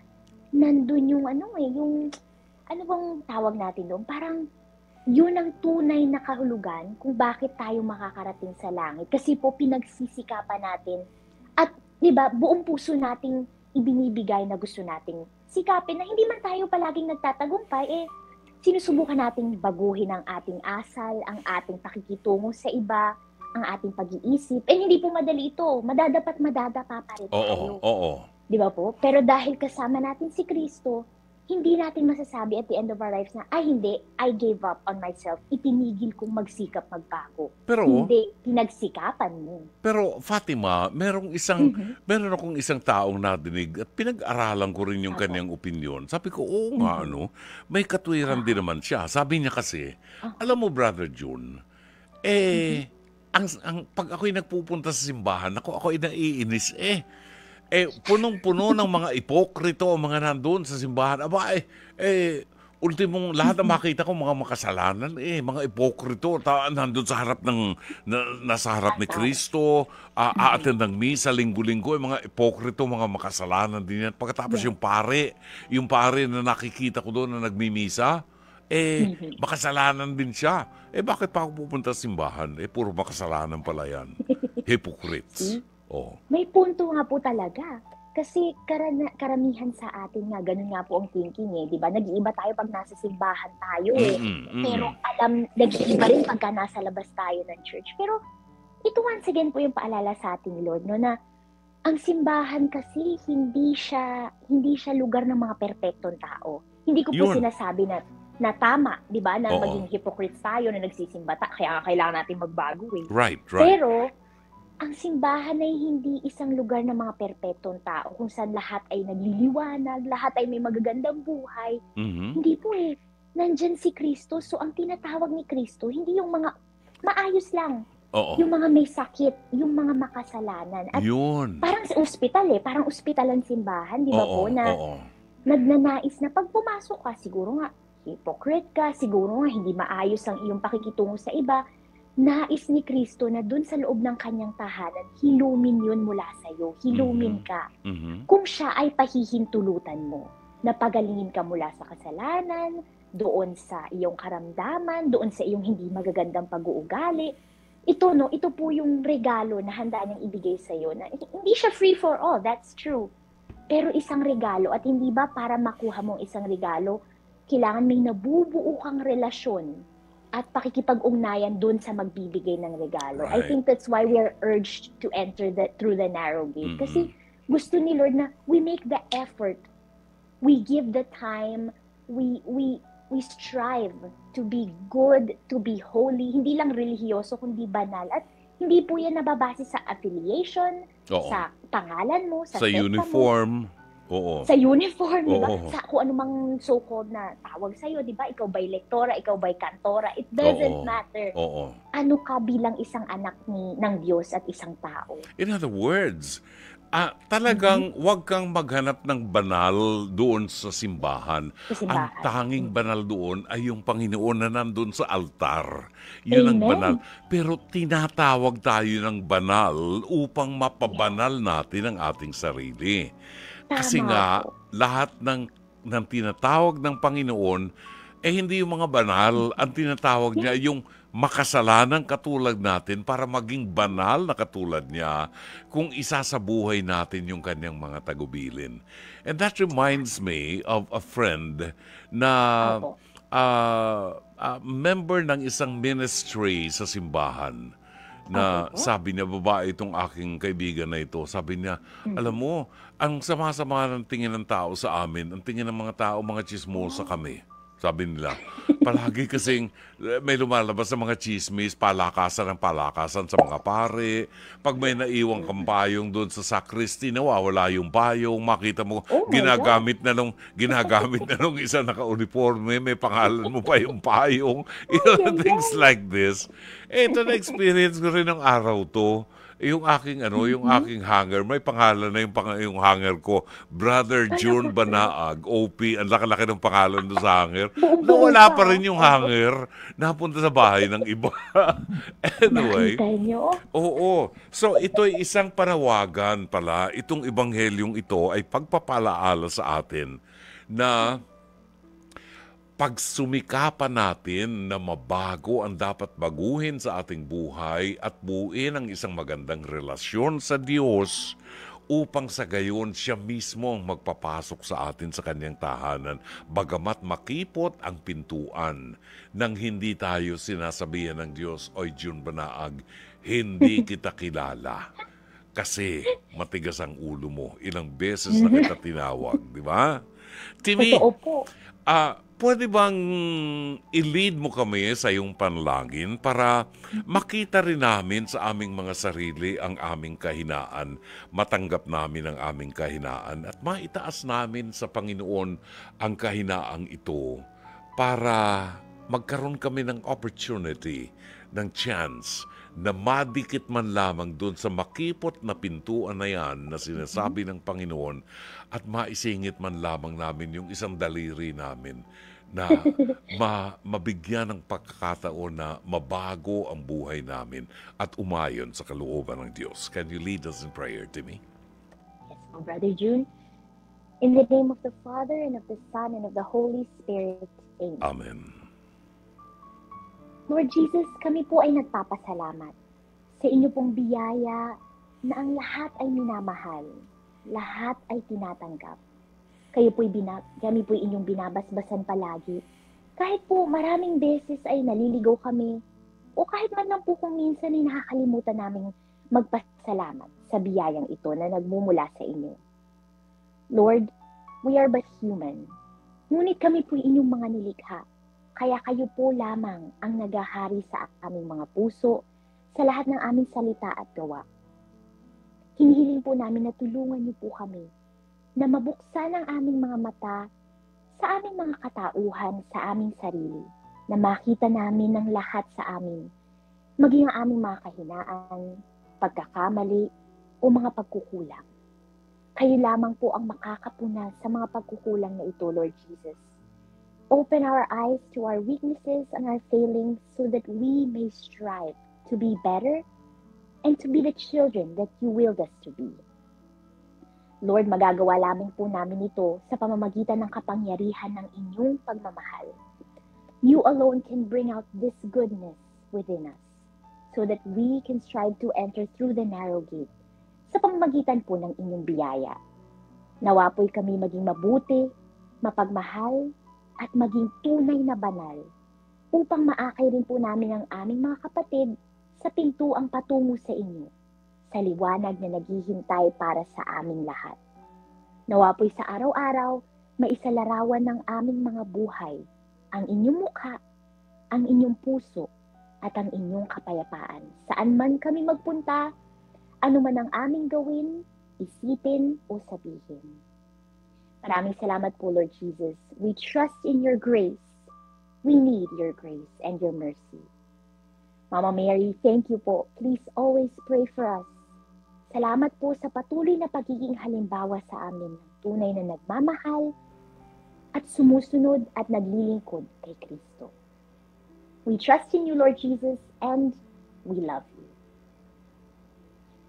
nandun yung yung ano bang tawag natin doon? Parang yun ang tunay na kahulugan kung bakit tayo makakarating sa langit. Kasi po pinagsisikapan natin at 'di ba, buong puso nating ibinibigay na gusto nating sikapin na hindi man tayo palaging nagtatagumpay, sinusubukan nating baguhin ang ating asal, ang ating pakikitungo sa iba, ang ating pag-iisip. Hindi po madali ito. Madadapat madadapa pa rin tayo. Oo. Di ba po? Pero dahil kasama natin si Kristo, hindi natin masasabi at the end of our lives na, hindi, I gave up on myself. Itinigil kong magsikap magbago. Pero, hindi, pinagsikapan mo. Pero Fatima, meron akong isang taong nadinig at pinag-aralan ko rin yung kanyang opinion. Sabi ko, oo nga, may katwiran din naman siya. Sabi niya kasi, alam mo, Brother June, pag ako'y nagpupunta sa simbahan, ako'y naiinis, punong-puno ng mga ipokrito, mga nandun sa simbahan. Ultimong lahat na makita ko, mga makasalanan, mga ipokrito, nandun sa harap nasa harap ni Kristo, aattend ng misa, linggo-linggo, mga ipokrito, mga makasalanan din yan. Pagkatapos yung pare na nakikita ko doon na nagmimisa, makasalanan din siya. Bakit pa ako pupunta sa simbahan? Puro makasalanan pala yan. Hypocrites. May punto nga po talaga. Kasi karamihan sa atin nga, ganun nga po ang thinking di ba? Nag-iiba tayo pag nasa simbahan tayo Pero nag-iiba rin pagka nasa labas tayo ng church. Pero ito once again po yung paalala sa atin ni Lord, na ang simbahan kasi hindi siya lugar ng mga perpektong tao. Hindi ko po sinasabi na tama, di ba? Na maging hypocrites tayo, na nagsisimba kaya kailangan natin magbago Right. Pero ang simbahan ay hindi isang lugar ng mga perpektong tao kung saan lahat ay nagliliwanag, lahat ay may magagandang buhay. Hindi po nandyan si Kristo. So ang tinatawag ni Kristo, hindi yung mga maayos lang. Yung mga may sakit, yung mga makasalanan. At parang sa ospital parang ospital ang simbahan, di ba po? Na nagnanais na pag pumasok ka, siguro nga, hypocrite ka, siguro nga hindi maayos ang iyong pakikitungo sa iba. Nais ni Kristo na dun sa loob ng kanyang tahanan, hilumin yun mula sa'yo. Hilumin ka. Kung siya ay pahihintulutan mo, na pagalingin ka mula sa kasalanan, doon sa iyong karamdaman, doon sa iyong hindi magagandang pag-uugali. Ito po yung regalo na handa niyang ibigay sa'yo. Na, hindi siya free for all, that's true. Pero isang regalo, at hindi ba para makuha mong isang regalo, kailangan may nabubuo kang relasyon at pakikipag-ugnayan dun sa magbibigay ng regalo. I think that's why we are urged to enter through the narrow gate. Kasi gusto ni Lord na we make the effort, we give the time, we strive to be good, to be holy, hindi lang relihiyoso, kundi banal. At hindi po yan nababase sa affiliation, sa pangalan mo, sa uniform mo. Sa uniform, di ba? Sa kung anumang so-called na tawag sa'yo, di ba? Ikaw ba'y lektora, ikaw ba'y kantora, it doesn't matter. Ano ka bilang isang anak ng Diyos at isang tao? In other words, talagang wag kang maghanap ng banal doon sa simbahan. Ang tanging banal doon ay yung Panginoon na nandun sa altar. Yun ang banal. Pero tinatawag tayo ng banal upang mapabanal natin ang ating sarili. Kasi nga, lahat ng tinatawag ng Panginoon, hindi yung mga banal. Ang tinatawag niya, yung makasalanan katulad natin para maging banal na katulad niya kung isa sa buhay natin yung kanyang mga tagubilin. And that reminds me of a friend na member ng isang ministry sa simbahan. Na sabi niya, babae itong aking kaibigan na ito, sabi niya, alam mo, ang sama-sama ng tingin ng tao sa amin, ang tingin ng mga tao, mga chismosa kami. Sabi nila, palagi kasing may lumalabas sa mga chismis, palakasan sa mga pare. Pag may naiwang kang payong doon sa sacristy, nawawala yung payong, makita mo, ginagamit na nung isa naka-uniforme, may pangalan mo pa yung payong. Things like this. Ito na experience ko rin ng araw to. yung aking yung aking hanger, may pangalan na yung hanger ko. Brother June Banaag, OP, ang laki-laki ng pangalan doon sa hanger. Nawala pa rin yung hanger. Napunta sa bahay ng iba. Anyway. Nakita niyo? Oo. So, ito'y isang panawagan pala. Itong ebanghelyong ito ay pagpapalaala sa atin na pagsumikapan natin na mabago ang dapat baguhin sa ating buhay at buuin ang isang magandang relasyon sa Diyos upang sa gayon siya mismo ang magpapasok sa atin sa kanyang tahanan. Bagamat makipot ang pintuan nang hindi tayo sinasabihan ng Diyos, "Oy, June Banaag, hindi kita kilala." Kasi matigas ang ulo mo. Ilang beses na kita tinawag, di ba? Timmy, pwede bang i-lead mo kami sa iyong panalangin para makita rin namin sa aming mga sarili ang aming kahinaan, matanggap namin ang aming kahinaan at maitaas namin sa Panginoon ang kahinaang ito para magkaroon kami ng opportunity, ng chance na madikit man lamang doon sa makipot na pintuan na yan na sinasabi ng Panginoon at maisingit man lamang namin yung isang daliri namin na mabigyan ng pagkakataon na mabago ang buhay namin at umayon sa kalooban ng Diyos. Can you lead us in prayer, Timmy? Yes, Brother June. In the name of the Father, and of the Son, and of the Holy Spirit. Amen. Amen. Lord Jesus, kami po ay nagpapasalamat sa inyo pong biyaya na ang lahat ay minamahal, lahat ay tinatanggap. Kami po'y inyong binabasbasan palagi. Kahit po maraming beses ay naliligaw kami, o kahit man lang po kung minsan ay nakakalimutan naming magpasalamat sa biyayang ito na nagmumula sa inyo. Lord, we are but human. Ngunit kami po'y inyong mga nilikha. Kaya kayo po lamang ang naghahari sa aming mga puso, sa lahat ng aming salita at gawa. Hinihiling po namin na tulungan niyo po kami na mabuksan ang aming mga mata sa aming mga katauhan, sa aming sarili, na makita namin ng lahat sa amin, maging ang aming mga kahinaan, pagkakamali, o mga pagkukulang. Kayo lamang po ang makakapuna sa mga pagkukulang na ito, Lord Jesus. Open our eyes to our weaknesses and our failings so that we may strive to be better and to be the children that you willed us to be. Lord, magagawa lamang po namin ito sa pamamagitan ng kapangyarihan ng inyong pagmamahal. You alone can bring out this goodness within us so that we can strive to enter through the narrow gate sa pamamagitan po ng inyong biyaya. Nawa po'y kami maging mabuti, mapagmahal, at maging tunay na banal upang maakay rin po namin ang aming mga kapatid sa pintuang patungo sa inyo, sa liwanag na naghihintay para sa aming lahat. Nawa po'y sa araw-araw, maisalarawan ng aming mga buhay ang inyong mukha, ang inyong puso, at ang inyong kapayapaan. Saan man kami magpunta, ano man ang aming gawin, isipin o sabihin. Maraming salamat po, Lord Jesus. We trust in your grace. We need your grace and your mercy. Mama Mary, thank you po. Please always pray for us. Salamat po sa patuloy na pagiging halimbawa sa amin ng tunay na nagmamahal at sumusunod at naglilingkod kay Kristo. We trust in you, Lord Jesus, and we love you.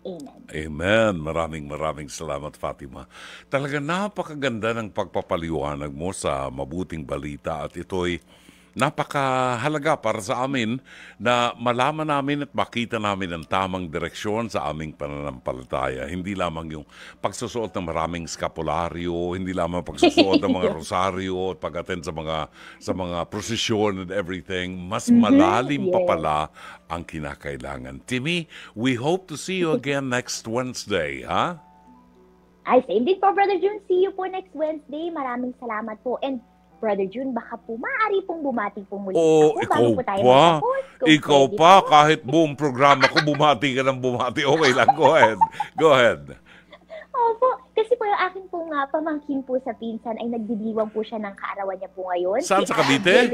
Amen. Amen. Maraming salamat, Fatima. Talaga napakaganda ng pagpapaliwanag mo sa mabuting balita at ito'y napakahalaga para sa amin na malaman namin at makita namin ang tamang direksyon sa aming pananampalataya. Hindi lamang yung pagsusuot ng maraming skapularyo, hindi lamang pagsusuot ng mga rosaryo at pag-attend sa mga prosesyon and everything. Mas malalim pa pala ang kinakailangan. Timmy, we hope to see you again next Wednesday, ha? Ay, same din po, Brother June. See you po next Wednesday. Maraming salamat po. And Brother June, baka po maaari pong bumati po muli. Ikaw pa? Ikaw pa? Kahit buong programa ko, bumati ka ng bumati. Okay lang, go ahead. Go ahead. Opo, kasi po yung aking pong pamangkin po sa pinsan ay nagdidiwang po siya ng kaarawan niya po ngayon. Saan sa Cavite?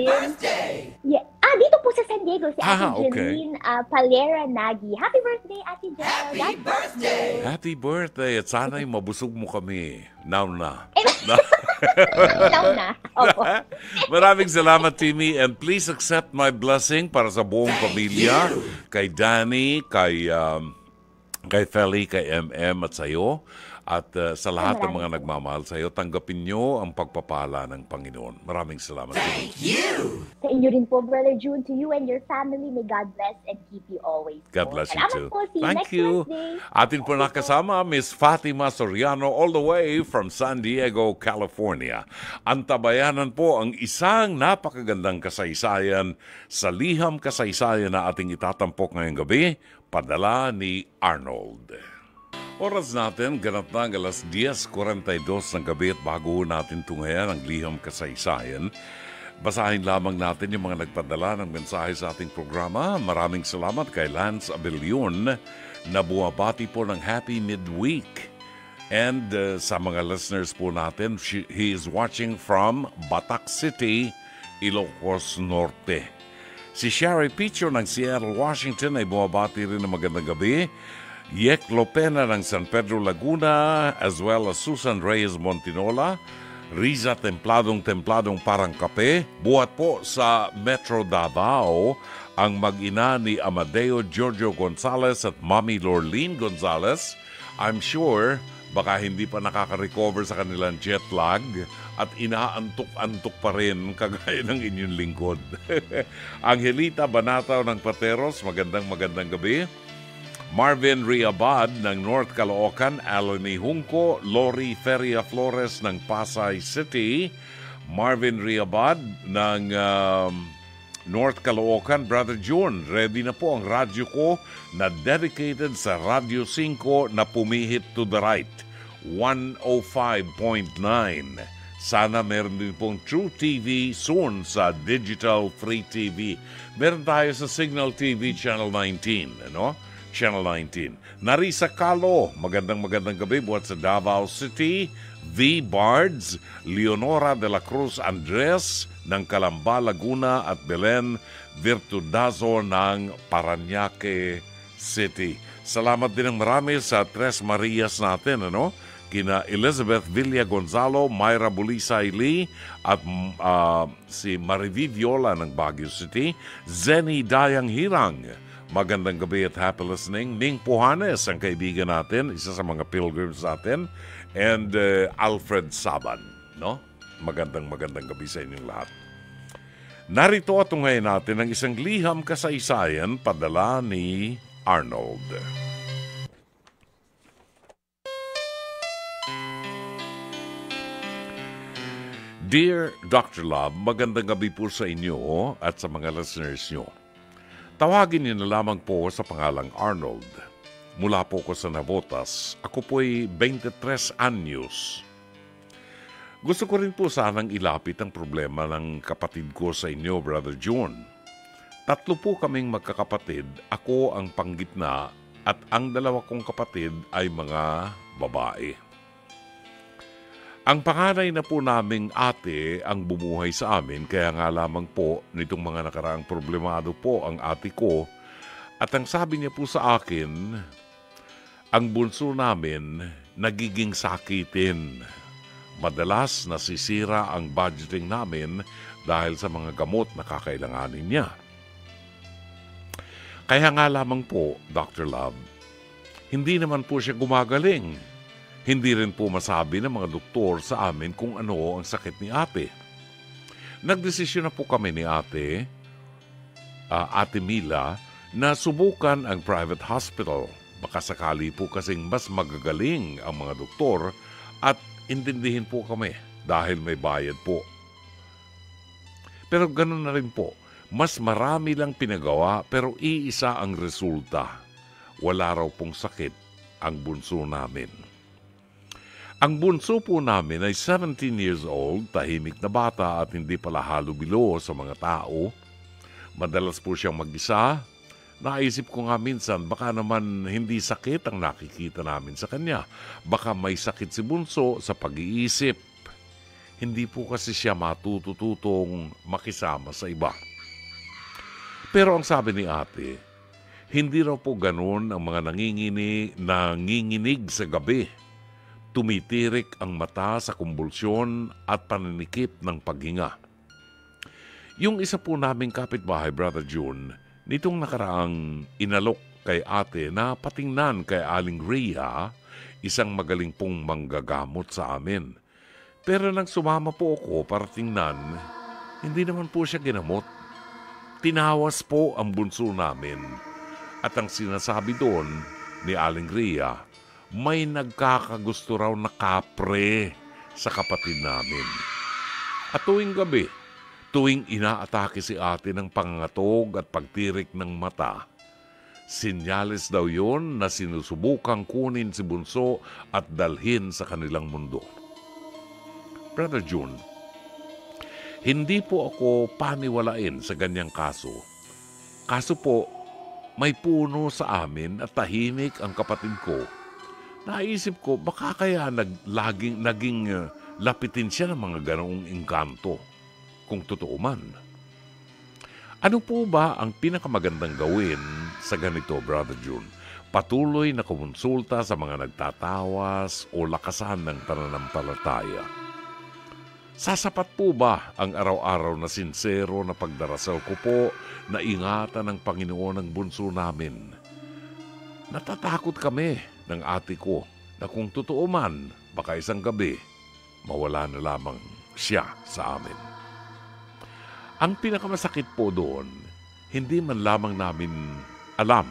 Yeah. Dito po sa San Diego, si Ate Okay. Jeline Palera Nagy. Happy birthday, Ate Jel. God bless you. Happy birthday at sana'y mabusog mo kami. Now na. Now na. Opo. Maraming salamat, Timmy. And please accept my blessing para sa buong pamilya. Kay Danny, kay Feli, kay MM at sa'yo. At sa lahat ng mga nagmamahal sa'yo, tanggapin nyo ang pagpapala ng Panginoon. Maraming salamat. Sa inyo rin po, Brother June, to you and your family. May God bless and keep you always. God bless you Salamat too. po. See you Thank next you. Wednesday. Atin po nakasama, Miss Fatima Soriano, all the way from San Diego, California. Antabayanan po ang isang napakagandang kasaysayan sa liham kasaysayan na ating itatampok ngayong gabi, padala ni Arnold. Oras natin, ganap na alas 10:42 ng gabi at bago natin tungayan ang liham kasaysayan, basahin lamang natin yung mga nagpadala ng mensahe sa ating programa. Maraming salamat kay Lance Abelion na buwabati po ng Happy Midweek. And sa mga listeners po natin, he is watching from Batac City, Ilocos Norte. Si Sherry Picho ng Seattle, Washington ay buwabati rin ng magandang gabi. Yek Lopena ng San Pedro, Laguna, as well as Susan Reyes Montinola, Riza Templadong Parang Kape, buhat po sa Metro Davao, ang mag-ina ni Amadeo Giorgio Gonzalez at Mami Lorleen Gonzalez. I'm sure baka hindi pa nakaka-recover sa kanilang jet lag at inaantok-antok pa rin kagaya ng inyong lingkod. Angelita Banataw ng Pateros, magandang gabi. Marvin Riabad ng North Caloocan, Alani Junco, Lori Feria Flores ng Pasay City, Marvin Riabad ng North Caloocan, Brother June, ready na po ang radyo ko na dedicated sa Radio 5 na pumihit to the right, 105.9. Sana meron din pong True TV soon sa Digital Free TV. Meron tayo sa Signal TV Channel 19, ano? Channel 19. Narisa Calo, magandang gabi buhat sa Davao City. V. Bards, Leonora de la Cruz Andres ng Calamba, Laguna at Belen Virtudazo ng Parañaque City. Salamat din ng marami sa Tres Marias natin, ano? Kina Elizabeth Villa Gonzalo, Myra Bulisay Lee at si Mariví Viola ng Baguio City, Zenny Dayang Hirang. Magandang gabi at happy listening. Ning Puhanes, ang kaibigan natin, isa sa mga pilgrims natin, and Alfred Saban, no? Magandang gabi sa inyong lahat. Narito at tunghayin natin ang isang liham kasaysayan padala ni Arnold. Dear Dr. Love, magandang gabi po sa inyo at sa mga listeners nyo. Tawagin niyo na lamang po sa pangalang Arnold. Mula po ko sa Navotas, ako po'y 23 anyos. Gusto ko rin po sanang ilapit ang problema ng kapatid ko sa inyo, Brother John. 3 po kaming magkakapatid, ako ang panggitna at ang 2 kong kapatid ay mga babae. Ang panganay na po naming ate ang bumuhay sa amin, kaya nga lamang po nitong mga nakaraang problemado po ang ate ko. At ang sabi niya po sa akin, ang bunso namin nagiging sakitin. Madalas nasisira ang budgeting namin dahil sa mga gamot na kakailanganin niya. Kaya nga lamang po, Dr. Love, hindi naman po siya gumagaling. Hindi rin po masabi ng mga doktor sa amin kung ano ang sakit ni ate. Nagdesisyon na po kami ni ate Mila, na subukan ang private hospital. Baka sakali po kasing mas magagaling ang mga doktor at intindihin po kami dahil may bayad po. Pero ganun na rin po, mas marami lang pinagawa pero iisa ang resulta. Wala raw pong sakit ang bunso namin. Ang bunso po namin ay 17 years old, tahimik na bata at hindi pala halubilo sa mga tao. Madalas po siyang mag-isa. Naisip ko nga minsan, baka naman hindi sakit ang nakikita namin sa kanya. Baka may sakit si bunso sa pag-iisip. Hindi po kasi siya matutututong makisama sa iba. Pero ang sabi ni ate, hindi raw po ganun ang mga nanginginig sa gabi. Tumitirik ang mata sa kumbulsyon at paninikip ng paghinga. Yung isa po naming kapitbahay, Brother June, nitong nakaraang inalok kay ate na patingnan kay Aling Rhea, isang magaling pong manggagamot sa amin. Pero nang sumama po ako para tingnan, hindi naman po siya ginamot. Tinawas po ang bunso namin. At ang sinasabi doon ni Aling Rhea, may nagkakagusto raw na kapre sa kapatid namin. At tuwing gabi, tuwing inaatake si ate ng pangangatog at pagtirik ng mata, sinyales daw yon na sinusubukang kunin si bunso at dalhin sa kanilang mundo. Brother June, hindi po ako paniwalain sa ganyang kaso. Kaso po, may puno sa amin at tahimik ang kapatid ko. Naisip ko, baka kaya naging lapitin siya ng mga ganoong engkanto, kung totoo man. Ano po ba ang pinakamagandang gawin sa ganito, Brother June? Patuloy na kumonsulta sa mga nagtatawas o lakasan ng pananampalataya. Sasapat po ba ang araw-araw na sincero na pagdarasal ko po na ingatan ng Panginoon ang bunso namin? Natatakot kami ng ate ko na kung totoo man, baka isang gabi, mawala na lamang siya sa amin. Ang pinakamasakit po doon, hindi man lamang namin alam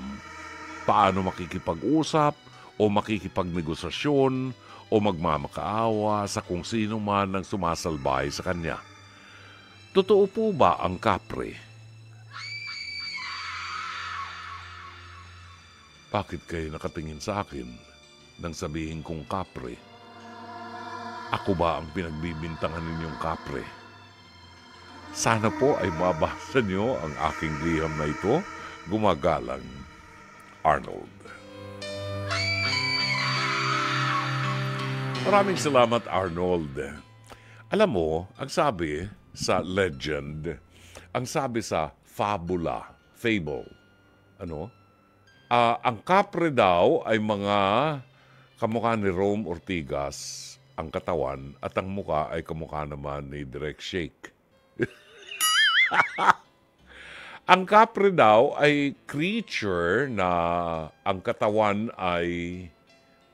paano makikipag-usap o makikipagnegosasyon o magmamakaawa sa kung sino man ang sumasalbay sa kanya. Totoo po ba ang kapre? Bakit kayo nakatingin sa akin nang sabihin kong kapre? Ako ba ang pinagbibintangan ninyong kapre? Sana po ay mabasa niyo ang aking liham na ito. Gumagalang, Arnold. Maraming salamat, Arnold. Alam mo, ang sabi sa legend, ang sabi sa fable, ang kapre daw ay mga kamukha ni Rome Ortigas, ang katawan, at ang muka ay kamukha naman ni Direk Shake. Ang kapre daw ay creature na ang katawan ay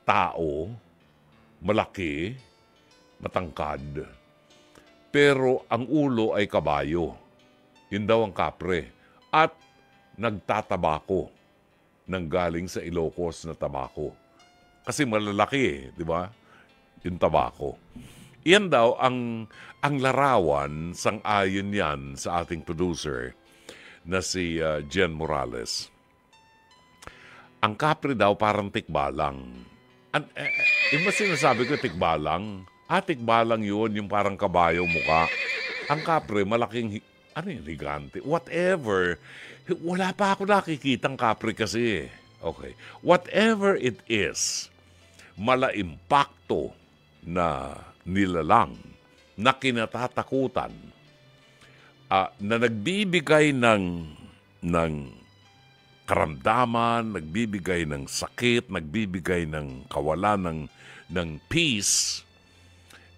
tao, malaki, matangkad, pero ang ulo ay kabayo. Yun daw ang kapre. At nagtatabako nang galing sa Ilocos na tabako. Kasi malalaki di ba? Yung tabako. Iyan daw ang larawan, sang-ayon yan sa ating producer na si Jen Morales. Ang kapre daw parang tikbalang. Yung ba sinasabi ko tikbalang? Tikbalang yun, yung parang kabayo mukha. Ang kapre, malaking, higante. Whatever. Wala pa ako nakikitang kapre kasi. Okay. Whatever it is, mala-impakto na nilalang, na kinatatakutan, na nagbibigay ng karamdaman, nagbibigay ng sakit, nagbibigay ng kawalan ng peace,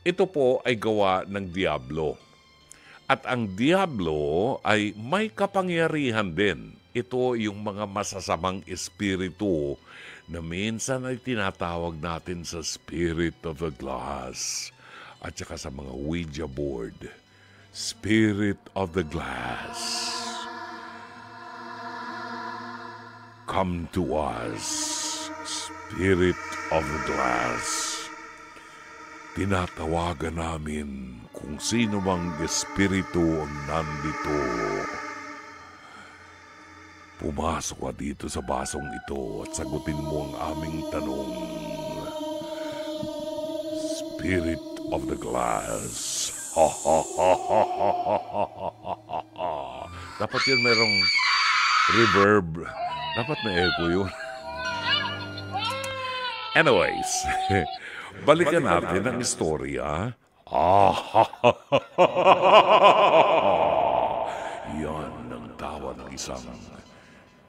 ito po ay gawa ng Diablo. At ang Diablo ay may kapangyarihan din. Ito yung mga masasamang espiritu na minsan ay tinatawag natin sa Spirit of the Glass at saka sa mga Ouija board. Spirit of the Glass, come to us, Spirit of the Glass. Tinatawagan namin kung sino mang espiritu ang nandito. Pumasok ka dito sa basong ito at sagutin mo ang aming tanong. Spirit of the Glass. Dapat yun mayroong reverb. Dapat may echo yun. Anyways, balikan natin ang istorya. Yan ang tawa ng isang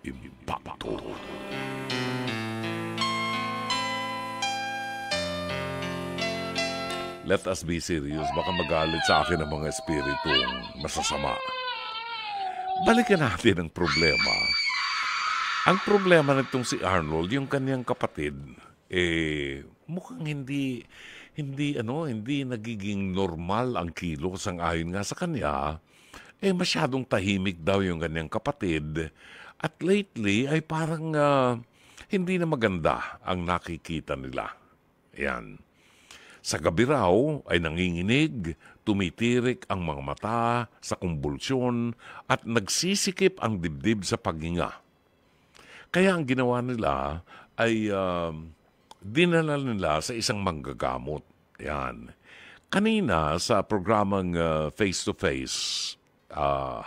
impacto. Let us be serious. Baka magalit sa akin ang mga espiritong masasama. Balikan natin ang problema. Ang problema nitong si Arnold, yung kanyang kapatid, mukhang hindi nagiging normal ang kilos. Ang ayon nga sa kanya, masyadong tahimik daw yung kanyang kapatid. At lately ay parang hindi na maganda ang nakikita nila. Yan. Sa gabi raw ay nanginginig, tumitirik ang mga mata sa kumbulsyon at nagsisikip ang dibdib sa paghinga. Kaya ang ginawa nila ay dinala nila sa isang manggagamot. Yan. Kanina sa programang face-to-face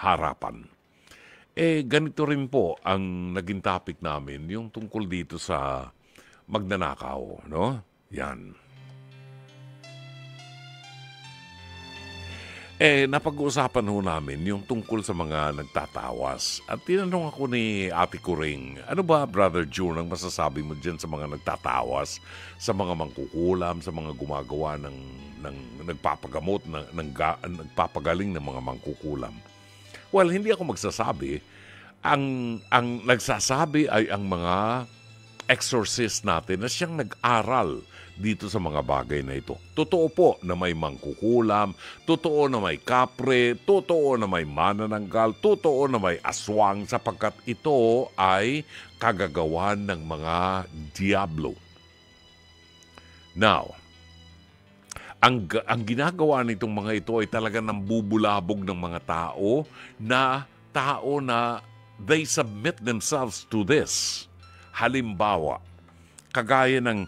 harapan, ganito rin po ang naging topic namin, yung tungkol dito sa magnanakaw, no? Yan. Napag-uusapan ho namin yung tungkol sa mga nagtatawas. At tinanong ako ni Ate Kuring, ano ba, Brother June, ang masasabi mo dyan sa mga nagtatawas, sa mga mangkukulam, sa mga gumagawa ng nagpapagamot, nagpapagaling ng mga mangkukulam? Well, hindi ako magsasabi. Ang nagsasabi ay ang mga exorcist natin na siyang nag-aral dito sa mga bagay na ito. Totoo po na may mangkukulam, totoo na may kapre, totoo na may manananggal, totoo na may aswang sapagkat ito ay kagagawan ng mga diablo. Now, ang ginagawa nitong mga ito ay talaga nambubulabog ng mga tao na they submit themselves to this. Halimbawa, kagaya ng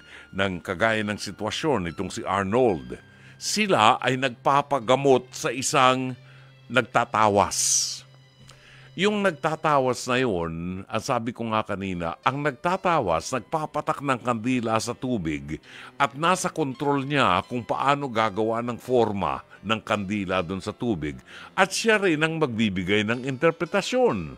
sitwasyon nitong si Arnold, sila ay nagpapagamot sa isang nagtatawas. Yung nagtatawas na yun, ang sabi ko nga kanina, ang nagtatawas, nagpapatak ng kandila sa tubig at nasa kontrol niya kung paano gagawa ng forma ng kandila doon sa tubig. At siya rin ang magbibigay ng interpretasyon.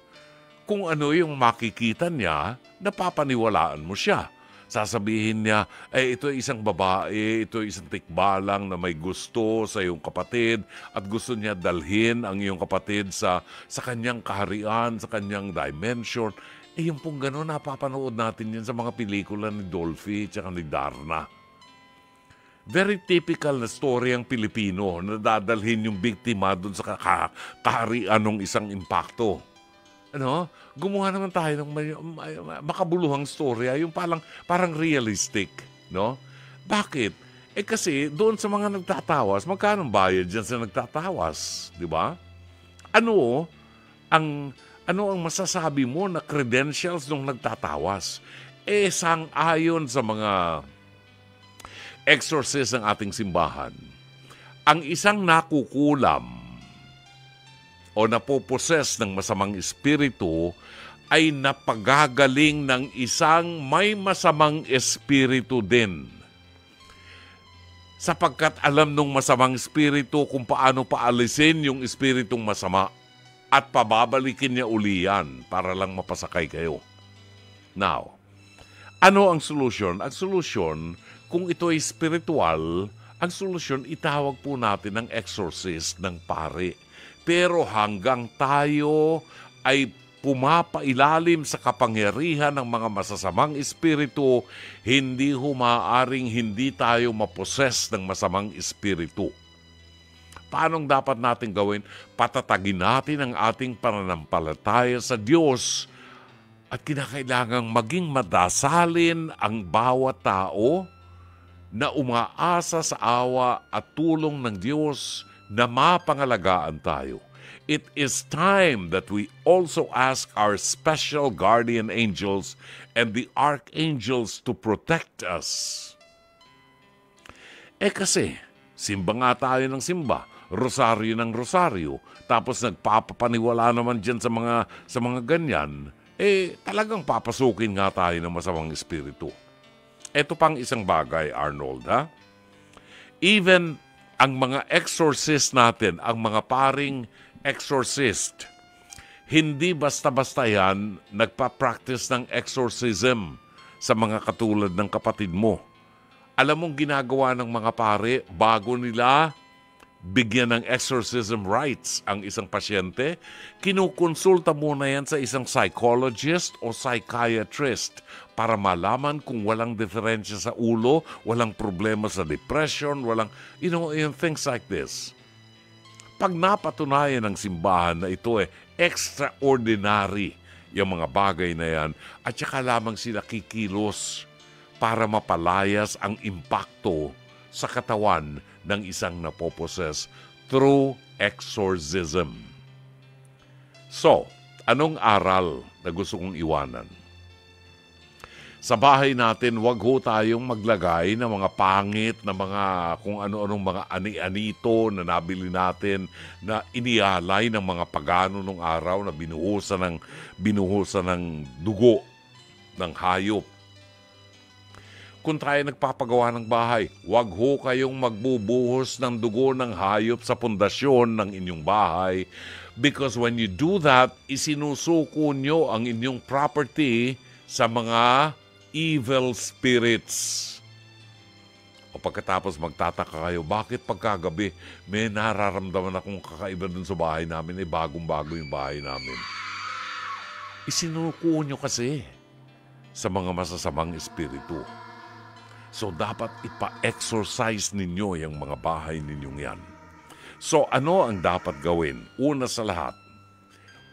Kung ano yung makikita niya, napapaniwalaan mo siya. Sasabihin niya, ito ay isang babae, ito ay isang tikbalang na may gusto sa iyong kapatid at gusto niya dalhin ang iyong kapatid sa kanyang kaharian, sa kanyang dimension. Yung pong gano'n, napapanood natin yan sa mga pelikula ni Dolphy at ni Darna. Very typical na story ang Pilipino na dadalhin yung biktima doon sa kaharian ng isang impacto. Gumawa naman tayo ng makabuluhang storya, yung parang realistic, no? Bakit? Kasi doon sa mga nagtatawas, magkano bayad dyan sa nagtatawas, di ba? Ano ang masasabi mo na credentials ng nagtatawas? Sang-ayon sa mga exorcist ng ating simbahan, ang isang nakukulam o napoposes ng masamang espiritu ay napagagaling ng isang may masamang espiritu din. Sapagkat alam nung masamang espiritu kung paano paalisin yung espiritong masama at pababalikin niya uli yan para lang mapasakay kayo. Now, ano ang solusyon? Ang solusyon, kung ito ay spiritual, ang solusyon, itawag po natin ng exorcist ng pare. Pero hanggang tayo ay pumapailalim sa kapangyarihan ng mga masasamang espiritu, hindi humaaring hindi tayo maposes ng masamang espiritu. Paano dapat natin gawin? Patatagin natin ang ating pananampalataya sa Diyos at kinakailangang maging madasalin ang bawat tao na umaasa sa awa at tulong ng Diyos na mapangalagaan tayo. It is time that we also ask our special guardian angels and the archangels to protect us. Kasi, simba nga tayo ng simba, rosaryo ng rosaryo, tapos nagpapapaniwala naman dyan sa mga ganyan, talagang papasukin nga tayo ng masamang espiritu. Ito pang isang bagay, Arnold, ha? Even ang mga exorcist natin, ang mga paring exorcist, Hindi basta-basta yan nagpa-practice ng exorcism sa mga katulad ng kapatid mo. Alam mong ginagawa ng mga pare bago nila bigyan ng exorcism rites ang isang pasyente, kinukonsulta muna yan sa isang psychologist o psychiatrist para malaman kung walang diferensya sa ulo, walang problema sa depression, walang, things like this. Pag napatunayan ng simbahan na ito extraordinary yung mga bagay na yan, at saka lamang sila kikilos para mapalayas ang impakto sa katawan ng isang napoposes through exorcism. So, anong aral na gusto kong iwanan? Sa bahay natin, wag ho tayong maglagay ng mga pangit na mga kung ano-anong mga ani-anito na nabili natin na inialay ng mga pagano nung araw na binuhusan ng dugo ng hayop. Kung tayo nagpapagawa ng bahay, wag ho kayong magbubuhos ng dugo ng hayop sa pundasyon ng inyong bahay because when you do that, isinusuko nyo ang inyong property sa mga evil spirits. O pagkatapos magtataka kayo, bakit pagkagabi may nararamdaman akong kakaiba dun sa bahay namin, bagong-bago yung bahay namin. Isinuko nyo kasi sa mga masasamang espiritu. So, dapat ipa-exorcise ninyo yung mga bahay ninyong yan. So, ano ang dapat gawin? Una sa lahat,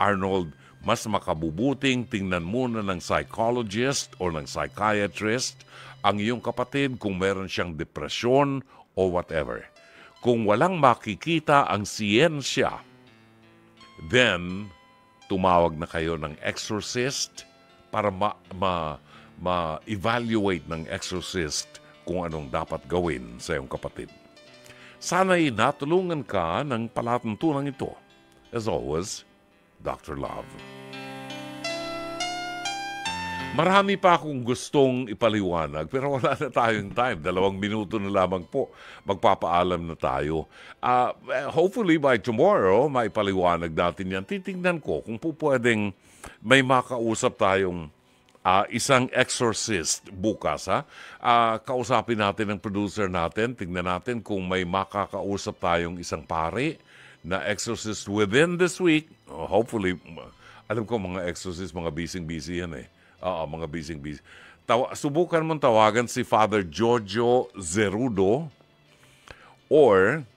Arnold, mas makabubuting tingnan muna ng psychologist o ng psychiatrist ang iyong kapatid kung meron siyang depresyon o whatever. Kung walang makikita ang siyensya, then tumawag na kayo ng exorcist para ma-evaluate ng exorcist kung anong dapat gawin sa iyong kapatid. Sana'y natulungan ka ng palatuntunan ito. As always, Dr. Love. Marami pa akong gustong ipaliwanag pero wala na tayong time. 2 minuto na lamang po. Magpapaalam na tayo. Hopefully by tomorrow, maipaliwanag natin yan. Titingnan ko kung pwedeng may makausap tayong isang exorcist bukas. Kausapin natin ang producer natin. Tingnan natin kung may makakausap tayong isang pare na exorcist within this week. Hopefully, alam ko mga exorcist, mga busy-busy yan mga busy-busy. Subukan mong tawagan si Father Giorgio Zerudo or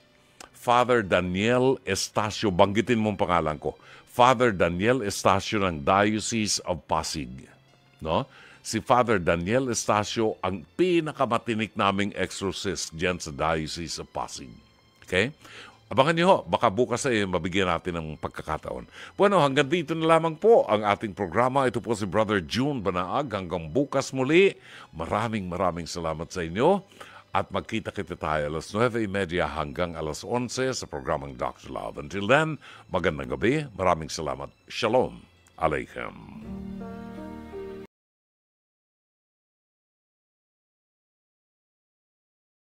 Father Daniel Estacio. Banggitin mong pangalan ko. Father Daniel Estacio ng Diocese of Pasig. No? Si Father Daniel Estacio ang pinakamatinik naming exorcist diyan sa Diocese of Pasig. Okay? Abangan niyo, baka bukas ay mabigyan natin ng pagkakataon. Bueno, hanggang dito na lamang po ang ating programa. Ito po si Brother June Banaag. Hanggang bukas muli, maraming salamat sa inyo. At magkita-kita tayo alas 9:30 hanggang alas 11 sa programang Dr. Love. Until then, magandang gabi. Maraming salamat. Shalom Aleichem.